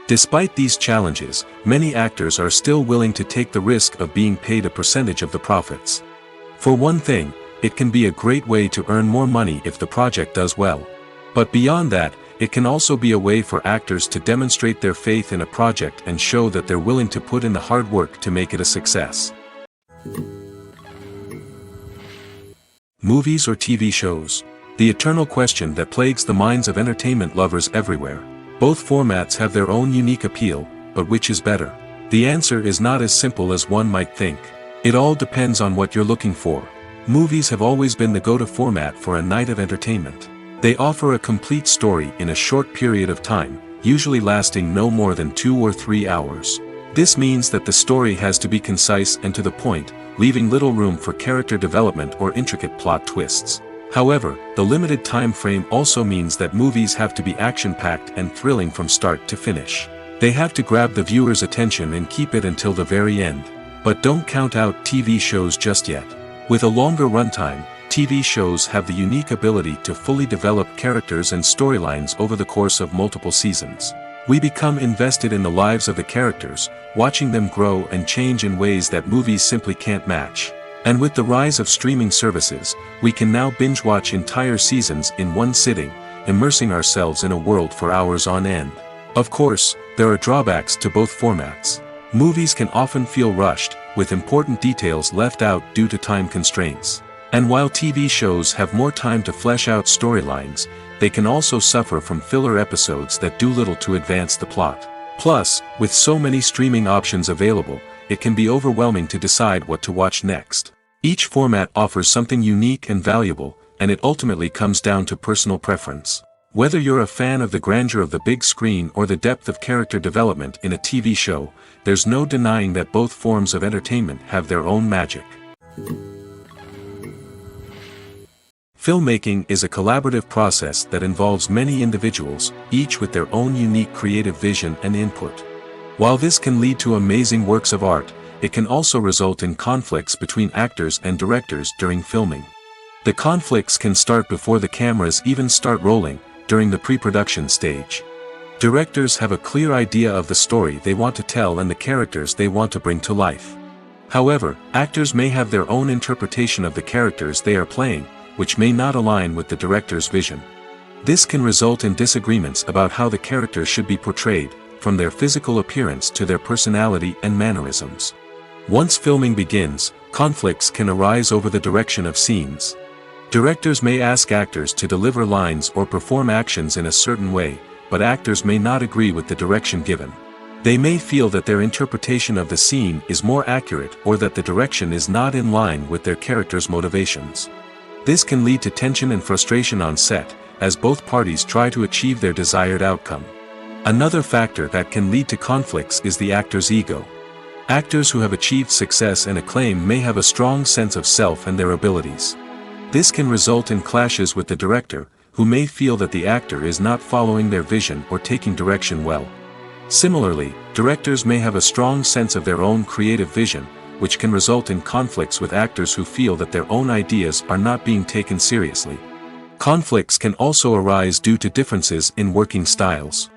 Despite these challenges, many actors are still willing to take the risk of being paid a percentage of the profits. For one thing, it can be a great way to earn more money if the project does well. But beyond that, it can also be a way for actors to demonstrate their faith in a project and show that they're willing to put in the hard work to make it a success. Movies or TV shows? The eternal question that plagues the minds of entertainment lovers everywhere. Both formats have their own unique appeal, but which is better? The answer is not as simple as one might think. It all depends on what you're looking for. Movies have always been the go-to format for a night of entertainment. They offer a complete story in a short period of time, usually lasting no more than 2 or 3 hours. This means that the story has to be concise and to the point, leaving little room for character development or intricate plot twists. However, the limited time frame also means that movies have to be action-packed and thrilling from start to finish. They have to grab the viewer's attention and keep it until the very end. But don't count out TV shows just yet. With a longer runtime, TV shows have the unique ability to fully develop characters and storylines over the course of multiple seasons. We become invested in the lives of the characters, watching them grow and change in ways that movies simply can't match. And with the rise of streaming services, we can now binge-watch entire seasons in one sitting, immersing ourselves in a world for hours on end. Of course, there are drawbacks to both formats. Movies can often feel rushed, with important details left out due to time constraints. And while TV shows have more time to flesh out storylines, they can also suffer from filler episodes that do little to advance the plot. Plus, with so many streaming options available, it can be overwhelming to decide what to watch next. Each format offers something unique and valuable, and it ultimately comes down to personal preference. Whether you're a fan of the grandeur of the big screen or the depth of character development in a TV show, there's no denying that both forms of entertainment have their own magic. Filmmaking is a collaborative process that involves many individuals, each with their own unique creative vision and input. While this can lead to amazing works of art, it can also result in conflicts between actors and directors during filming. The conflicts can start before the cameras even start rolling, during the pre-production stage. Directors have a clear idea of the story they want to tell and the characters they want to bring to life. However, actors may have their own interpretation of the characters they are playing, which may not align with the director's vision. This can result in disagreements about how the characters should be portrayed, from their physical appearance to their personality and mannerisms. Once filming begins, conflicts can arise over the direction of scenes. Directors may ask actors to deliver lines or perform actions in a certain way, but actors may not agree with the direction given. They may feel that their interpretation of the scene is more accurate or that the direction is not in line with their character's motivations. This can lead to tension and frustration on set, as both parties try to achieve their desired outcome. Another factor that can lead to conflicts is the actor's ego. Actors who have achieved success and acclaim may have a strong sense of self and their abilities. This can result in clashes with the director, who may feel that the actor is not following their vision or taking direction well. Similarly, directors may have a strong sense of their own creative vision, which can result in conflicts with actors who feel that their own ideas are not being taken seriously. Conflicts can also arise due to differences in working styles.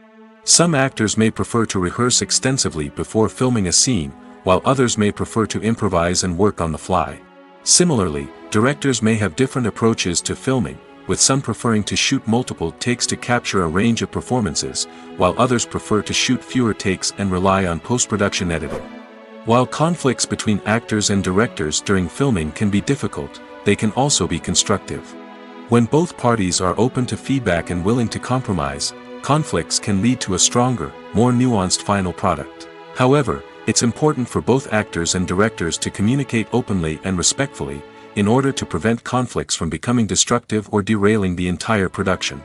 Some actors may prefer to rehearse extensively before filming a scene, while others may prefer to improvise and work on the fly. Similarly, directors may have different approaches to filming, with some preferring to shoot multiple takes to capture a range of performances, while others prefer to shoot fewer takes and rely on post-production editing. While conflicts between actors and directors during filming can be difficult, they can also be constructive. When both parties are open to feedback and willing to compromise, conflicts can lead to a stronger, more nuanced final product. However, it's important for both actors and directors to communicate openly and respectfully, in order to prevent conflicts from becoming destructive or derailing the entire production.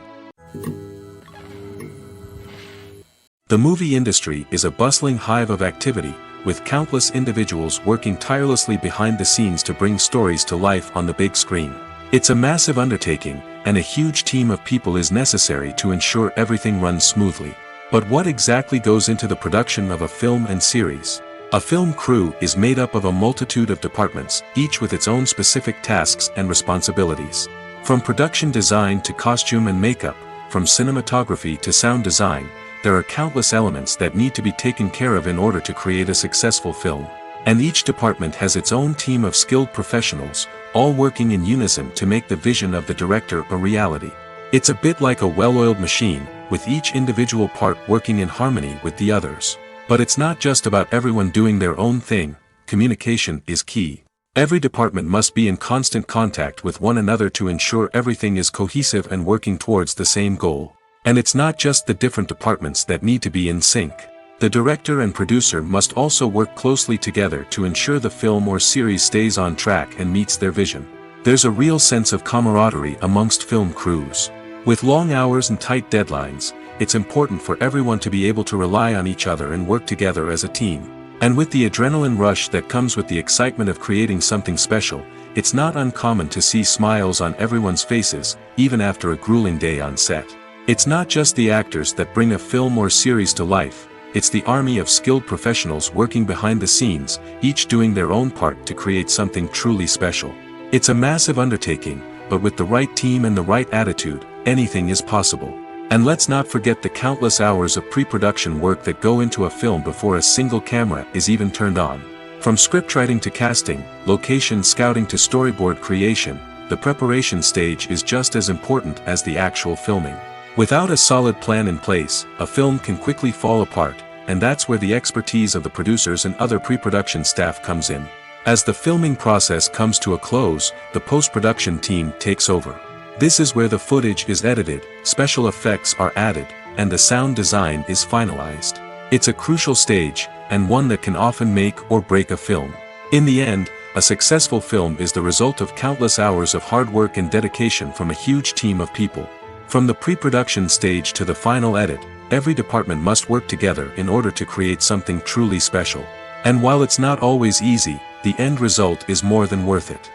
The movie industry is a bustling hive of activity, with countless individuals working tirelessly behind the scenes to bring stories to life on the big screen. It's a massive undertaking, and a huge team of people is necessary to ensure everything runs smoothly. But what exactly goes into the production of a film and series? A film crew is made up of a multitude of departments, each with its own specific tasks and responsibilities. From production design to costume and makeup, from cinematography to sound design, there are countless elements that need to be taken care of in order to create a successful film. And each department has its own team of skilled professionals, all working in unison to make the vision of the director a reality. It's a bit like a well-oiled machine, with each individual part working in harmony with the others. But it's not just about everyone doing their own thing. Communication is key. Every department must be in constant contact with one another to ensure everything is cohesive and working towards the same goal. And it's not just the different departments that need to be in sync. The director and producer must also work closely together to ensure the film or series stays on track and meets their vision. There's a real sense of camaraderie amongst film crews. With long hours and tight deadlines, it's important for everyone to be able to rely on each other and work together as a team. And with the adrenaline rush that comes with the excitement of creating something special, it's not uncommon to see smiles on everyone's faces, even after a grueling day on set. It's not just the actors that bring a film or series to life, it's the army of skilled professionals working behind the scenes, each doing their own part to create something truly special. It's a massive undertaking, but with the right team and the right attitude, anything is possible. And let's not forget the countless hours of pre-production work that go into a film before a single camera is even turned on. From scriptwriting to casting, location scouting to storyboard creation, the preparation stage is just as important as the actual filming. Without a solid plan in place, a film can quickly fall apart, and that's where the expertise of the producers and other pre-production staff comes in. As the filming process comes to a close, the post-production team takes over. This is where the footage is edited, special effects are added, and the sound design is finalized. It's a crucial stage, and one that can often make or break a film. In the end, a successful film is the result of countless hours of hard work and dedication from a huge team of people. From the pre-production stage to the final edit, every department must work together in order to create something truly special. And while it's not always easy, the end result is more than worth it.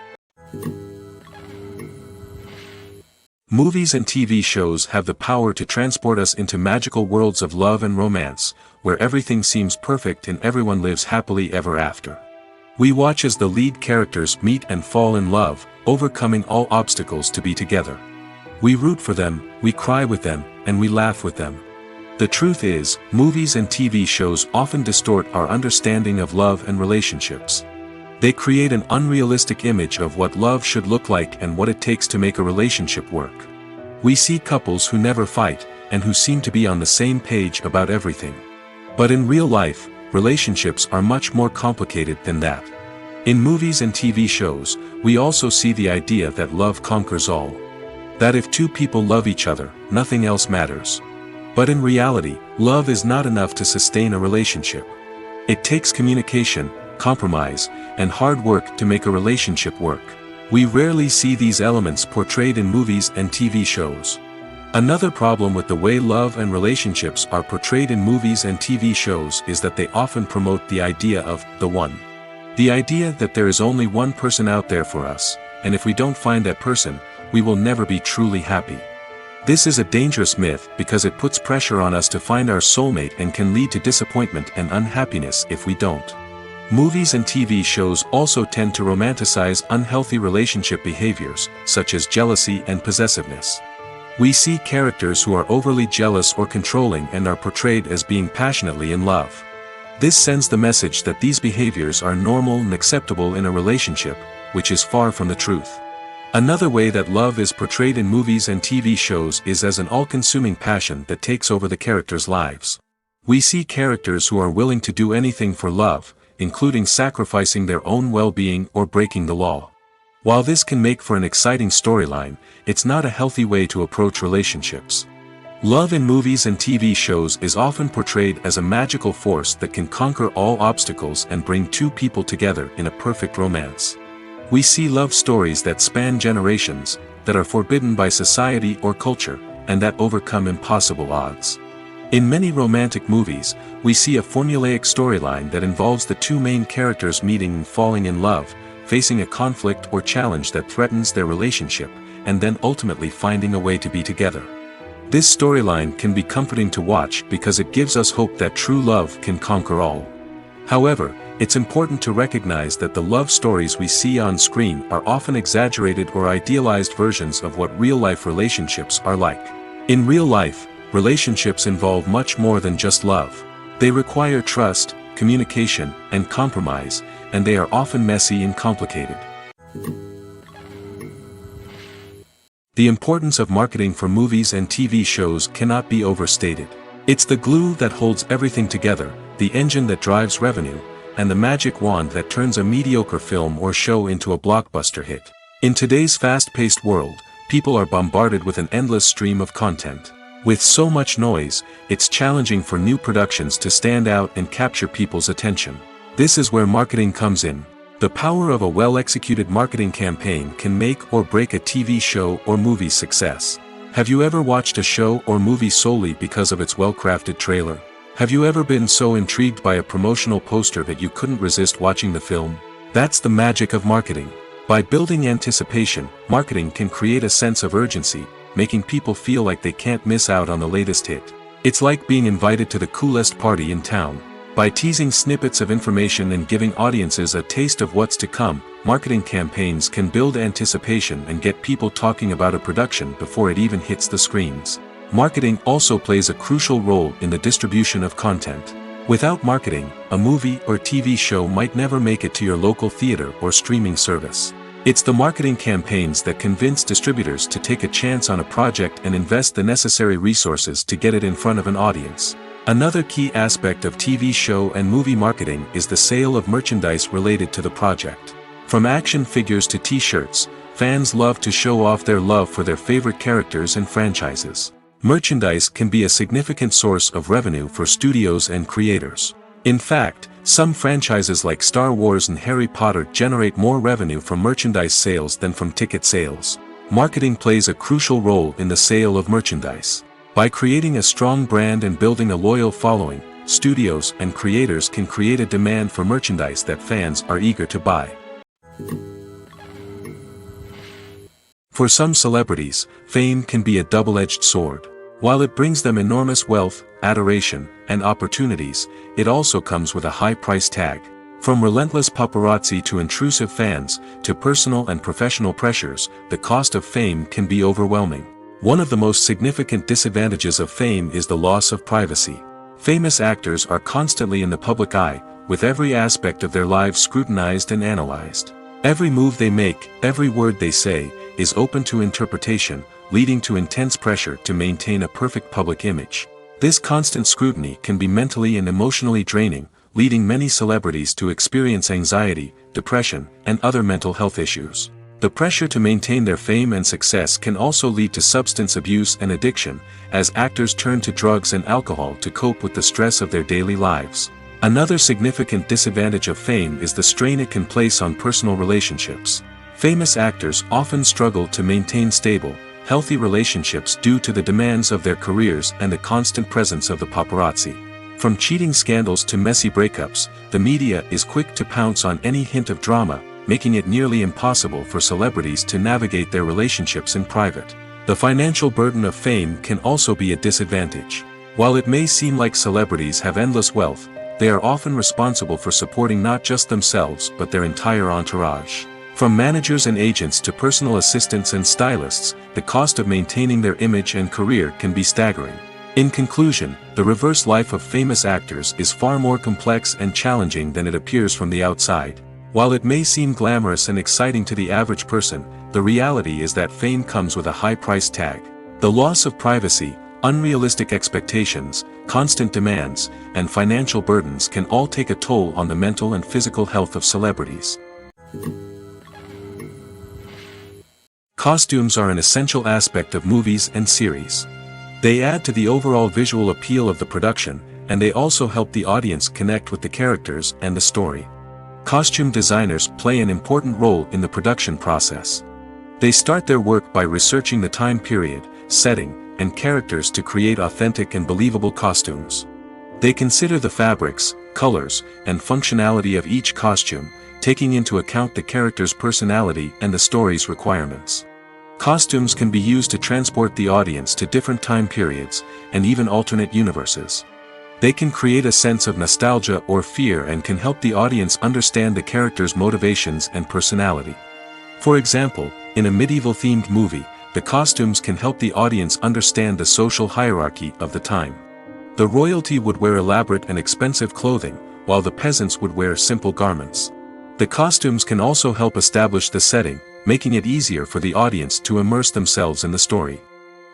Movies and TV shows have the power to transport us into magical worlds of love and romance, where everything seems perfect and everyone lives happily ever after. We watch as the lead characters meet and fall in love, overcoming all obstacles to be together. We root for them, we cry with them, and we laugh with them. The truth is, movies and TV shows often distort our understanding of love and relationships. They create an unrealistic image of what love should look like and what it takes to make a relationship work. We see couples who never fight, and who seem to be on the same page about everything. But in real life, relationships are much more complicated than that. In movies and TV shows, we also see the idea that love conquers all. That if two people love each other, nothing else matters. But in reality, love is not enough to sustain a relationship. It takes communication, compromise, and hard work to make a relationship work. We rarely see these elements portrayed in movies and TV shows. Another problem with the way love and relationships are portrayed in movies and TV shows is that they often promote the idea of the one. The idea that there is only one person out there for us, and if we don't find that person, we will never be truly happy. This is a dangerous myth because it puts pressure on us to find our soulmate and can lead to disappointment and unhappiness if we don't. Movies and TV shows also tend to romanticize unhealthy relationship behaviors, such as jealousy and possessiveness. We see characters who are overly jealous or controlling and are portrayed as being passionately in love. This sends the message that these behaviors are normal and acceptable in a relationship, which is far from the truth. Another way that love is portrayed in movies and TV shows is as an all-consuming passion that takes over the characters' lives. We see characters who are willing to do anything for love, including sacrificing their own well-being or breaking the law. While this can make for an exciting storyline, it's not a healthy way to approach relationships. Love in movies and TV shows is often portrayed as a magical force that can conquer all obstacles and bring two people together in a perfect romance. We see love stories that span generations, that are forbidden by society or culture, and that overcome impossible odds. In many romantic movies, we see a formulaic storyline that involves the two main characters meeting and falling in love, facing a conflict or challenge that threatens their relationship, and then ultimately finding a way to be together. This storyline can be comforting to watch because it gives us hope that true love can conquer all. However, it's important to recognize that the love stories we see on screen are often exaggerated or idealized versions of what real-life relationships are like. In real life, relationships involve much more than just love. They require trust, communication, and compromise, and they are often messy and complicated. The importance of marketing for movies and TV shows cannot be overstated. It's the glue that holds everything together, the engine that drives revenue, and the magic wand that turns a mediocre film or show into a blockbuster hit. In today's fast-paced world, people are bombarded with an endless stream of content. With so much noise, it's challenging for new productions to stand out and capture people's attention. This is where marketing comes in. The power of a well-executed marketing campaign can make or break a TV show or movie's success. Have you ever watched a show or movie solely because of its well-crafted trailer? Have you ever been so intrigued by a promotional poster that you couldn't resist watching the film? That's the magic of marketing. By building anticipation, marketing can create a sense of urgency, making people feel like they can't miss out on the latest hit. It's like being invited to the coolest party in town. By teasing snippets of information and giving audiences a taste of what's to come, marketing campaigns can build anticipation and get people talking about a production before it even hits the screens. Marketing also plays a crucial role in the distribution of content. Without marketing, a movie or TV show might never make it to your local theater or streaming service. It's the marketing campaigns that convince distributors to take a chance on a project and invest the necessary resources to get it in front of an audience. Another key aspect of TV show and movie marketing is the sale of merchandise related to the project. From action figures to t-shirts, fans love to show off their love for their favorite characters and franchises. Merchandise can be a significant source of revenue for studios and creators. In fact, some franchises like Star Wars and Harry Potter generate more revenue from merchandise sales than from ticket sales. Marketing plays a crucial role in the sale of merchandise. By creating a strong brand and building a loyal following, studios and creators can create a demand for merchandise that fans are eager to buy. For some celebrities, fame can be a double-edged sword. While it brings them enormous wealth, adoration, and opportunities, it also comes with a high price tag. From relentless paparazzi to intrusive fans, to personal and professional pressures, the cost of fame can be overwhelming. One of the most significant disadvantages of fame is the loss of privacy. Famous actors are constantly in the public eye, with every aspect of their lives scrutinized and analyzed. Every move they make, every word they say, is open to interpretation, leading to intense pressure to maintain a perfect public image. This constant scrutiny can be mentally and emotionally draining, leading many celebrities to experience anxiety, depression, and other mental health issues. The pressure to maintain their fame and success can also lead to substance abuse and addiction, as actors turn to drugs and alcohol to cope with the stress of their daily lives. Another significant disadvantage of fame is the strain it can place on personal relationships. Famous actors often struggle to maintain stable, healthy relationships due to the demands of their careers and the constant presence of the paparazzi. From cheating scandals to messy breakups, the media is quick to pounce on any hint of drama, making it nearly impossible for celebrities to navigate their relationships in private. The financial burden of fame can also be a disadvantage. While it may seem like celebrities have endless wealth, they are often responsible for supporting not just themselves but their entire entourage. From managers and agents to personal assistants and stylists, the cost of maintaining their image and career can be staggering. In conclusion, the reverse life of famous actors is far more complex and challenging than it appears from the outside. While it may seem glamorous and exciting to the average person, the reality is that fame comes with a high price tag. The loss of privacy, unrealistic expectations, constant demands, and financial burdens can all take a toll on the mental and physical health of celebrities. Costumes are an essential aspect of movies and series. They add to the overall visual appeal of the production, and they also help the audience connect with the characters and the story. Costume designers play an important role in the production process. They start their work by researching the time period, setting, and characters to create authentic and believable costumes. They consider the fabrics, colors, and functionality of each costume, taking into account the character's personality and the story's requirements. Costumes can be used to transport the audience to different time periods, and even alternate universes. They can create a sense of nostalgia or fear and can help the audience understand the character's motivations and personality. For example, in a medieval-themed movie, the costumes can help the audience understand the social hierarchy of the time. The royalty would wear elaborate and expensive clothing, while the peasants would wear simple garments. The costumes can also help establish the setting, making it easier for the audience to immerse themselves in the story.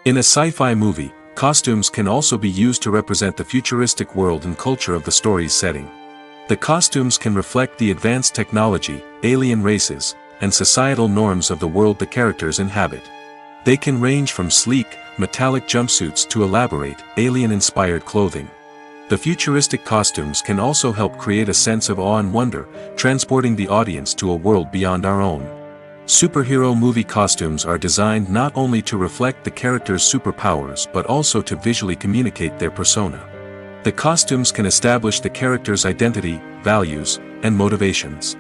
In a sci-fi movie, costumes can also be used to represent the futuristic world and culture of the story's setting. The costumes can reflect the advanced technology, alien races, and societal norms of the world the characters inhabit. They can range from sleek, metallic jumpsuits to elaborate, alien-inspired clothing. The futuristic costumes can also help create a sense of awe and wonder, transporting the audience to a world beyond our own. Superhero movie costumes are designed not only to reflect the character's superpowers but also to visually communicate their persona. The costumes can establish the character's identity, values, and motivations.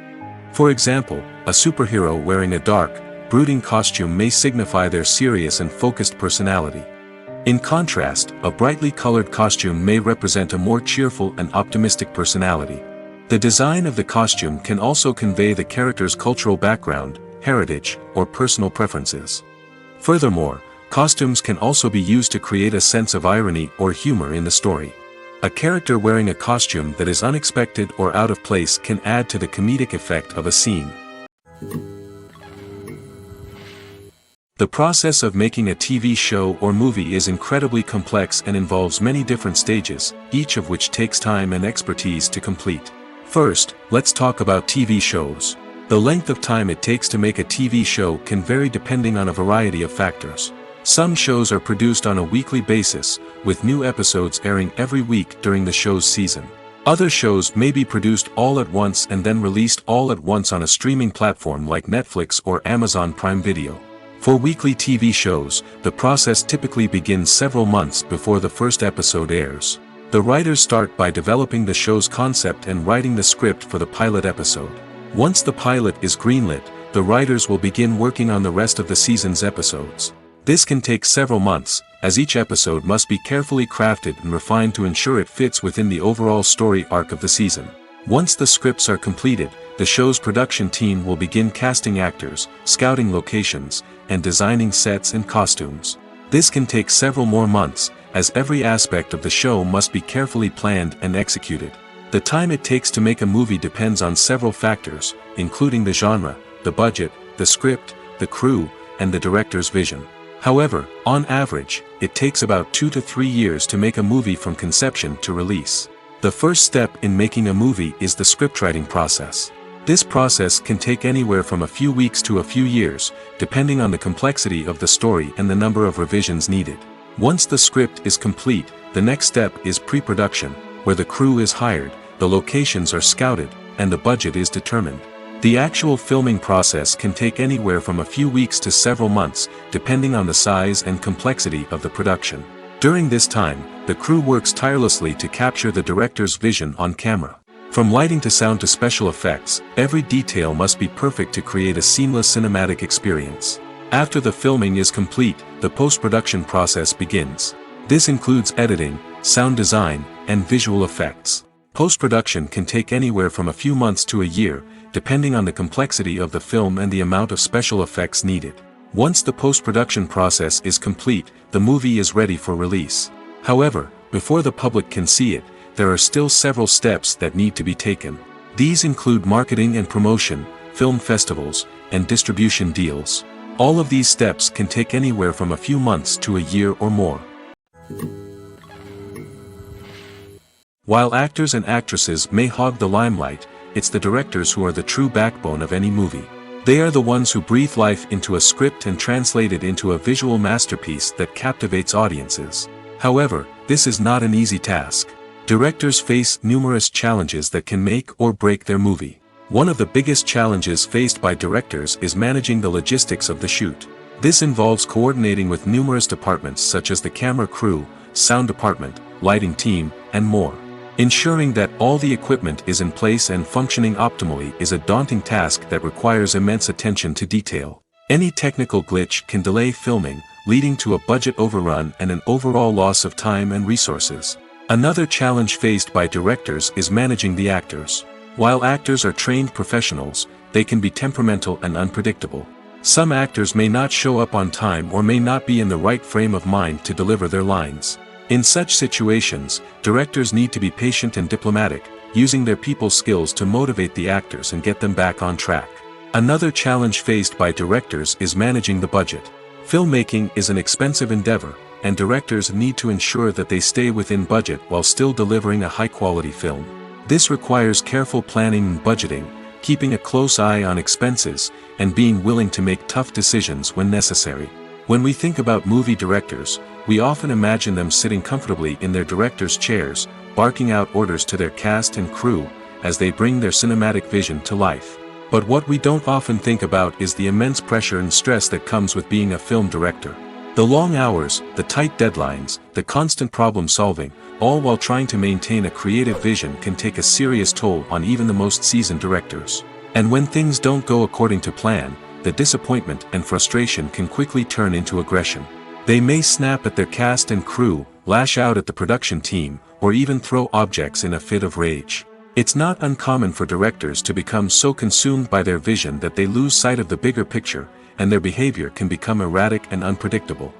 For example, a superhero wearing a dark, brooding costume may signify their serious and focused personality. In contrast, a brightly colored costume may represent a more cheerful and optimistic personality. The design of the costume can also convey the character's cultural background, heritage, or personal preferences. Furthermore, costumes can also be used to create a sense of irony or humor in the story. A character wearing a costume that is unexpected or out of place can add to the comedic effect of a scene. The process of making a TV show or movie is incredibly complex and involves many different stages, each of which takes time and expertise to complete. First, let's talk about TV shows. The length of time it takes to make a TV show can vary depending on a variety of factors. Some shows are produced on a weekly basis, with new episodes airing every week during the show's season. Other shows may be produced all at once and then released all at once on a streaming platform like Netflix or Amazon Prime Video. For weekly TV shows, the process typically begins several months before the first episode airs. The writers start by developing the show's concept and writing the script for the pilot episode. Once the pilot is greenlit, the writers will begin working on the rest of the season's episodes. This can take several months, as each episode must be carefully crafted and refined to ensure it fits within the overall story arc of the season. Once the scripts are completed, the show's production team will begin casting actors, scouting locations, and designing sets and costumes. This can take several more months, as every aspect of the show must be carefully planned and executed. The time it takes to make a movie depends on several factors, including the genre, the budget, the script, the crew, and the director's vision. However, on average, it takes about 2 to 3 years to make a movie from conception to release. The first step in making a movie is the scriptwriting process. This process can take anywhere from a few weeks to a few years, depending on the complexity of the story and the number of revisions needed. Once the script is complete, the next step is pre-production, where the crew is hired, the locations are scouted, and the budget is determined. The actual filming process can take anywhere from a few weeks to several months, depending on the size and complexity of the production. During this time, the crew works tirelessly to capture the director's vision on camera. From lighting to sound to special effects, every detail must be perfect to create a seamless cinematic experience. After the filming is complete, the post-production process begins. This includes editing, sound design, and visual effects. Post-production can take anywhere from a few months to a year, depending on the complexity of the film and the amount of special effects needed. Once the post-production process is complete, the movie is ready for release. However, before the public can see it, there are still several steps that need to be taken. These include marketing and promotion, film festivals, and distribution deals. All of these steps can take anywhere from a few months to a year or more. While actors and actresses may hog the limelight, it's the directors who are the true backbone of any movie. They are the ones who breathe life into a script and translate it into a visual masterpiece that captivates audiences. However, this is not an easy task. Directors face numerous challenges that can make or break their movie. One of the biggest challenges faced by directors is managing the logistics of the shoot. This involves coordinating with numerous departments such as the camera crew, sound department, lighting team, and more. Ensuring that all the equipment is in place and functioning optimally is a daunting task that requires immense attention to detail. Any technical glitch can delay filming, leading to a budget overrun and an overall loss of time and resources. Another challenge faced by directors is managing the actors. While actors are trained professionals, they can be temperamental and unpredictable. Some actors may not show up on time or may not be in the right frame of mind to deliver their lines. In such situations, directors need to be patient and diplomatic, using their people skills to motivate the actors and get them back on track. Another challenge faced by directors is managing the budget. Filmmaking is an expensive endeavor, and directors need to ensure that they stay within budget while still delivering a high-quality film. This requires careful planning and budgeting, keeping a close eye on expenses, and being willing to make tough decisions when necessary. When we think about movie directors, we often imagine them sitting comfortably in their director's chairs, barking out orders to their cast and crew, as they bring their cinematic vision to life. But what we don't often think about is the immense pressure and stress that comes with being a film director. The long hours, the tight deadlines, the constant problem solving, all while trying to maintain a creative vision can take a serious toll on even the most seasoned directors. And when things don't go according to plan, the disappointment and frustration can quickly turn into aggression. They may snap at their cast and crew, lash out at the production team, or even throw objects in a fit of rage. It's not uncommon for directors to become so consumed by their vision that they lose sight of the bigger picture, and their behavior can become erratic and unpredictable.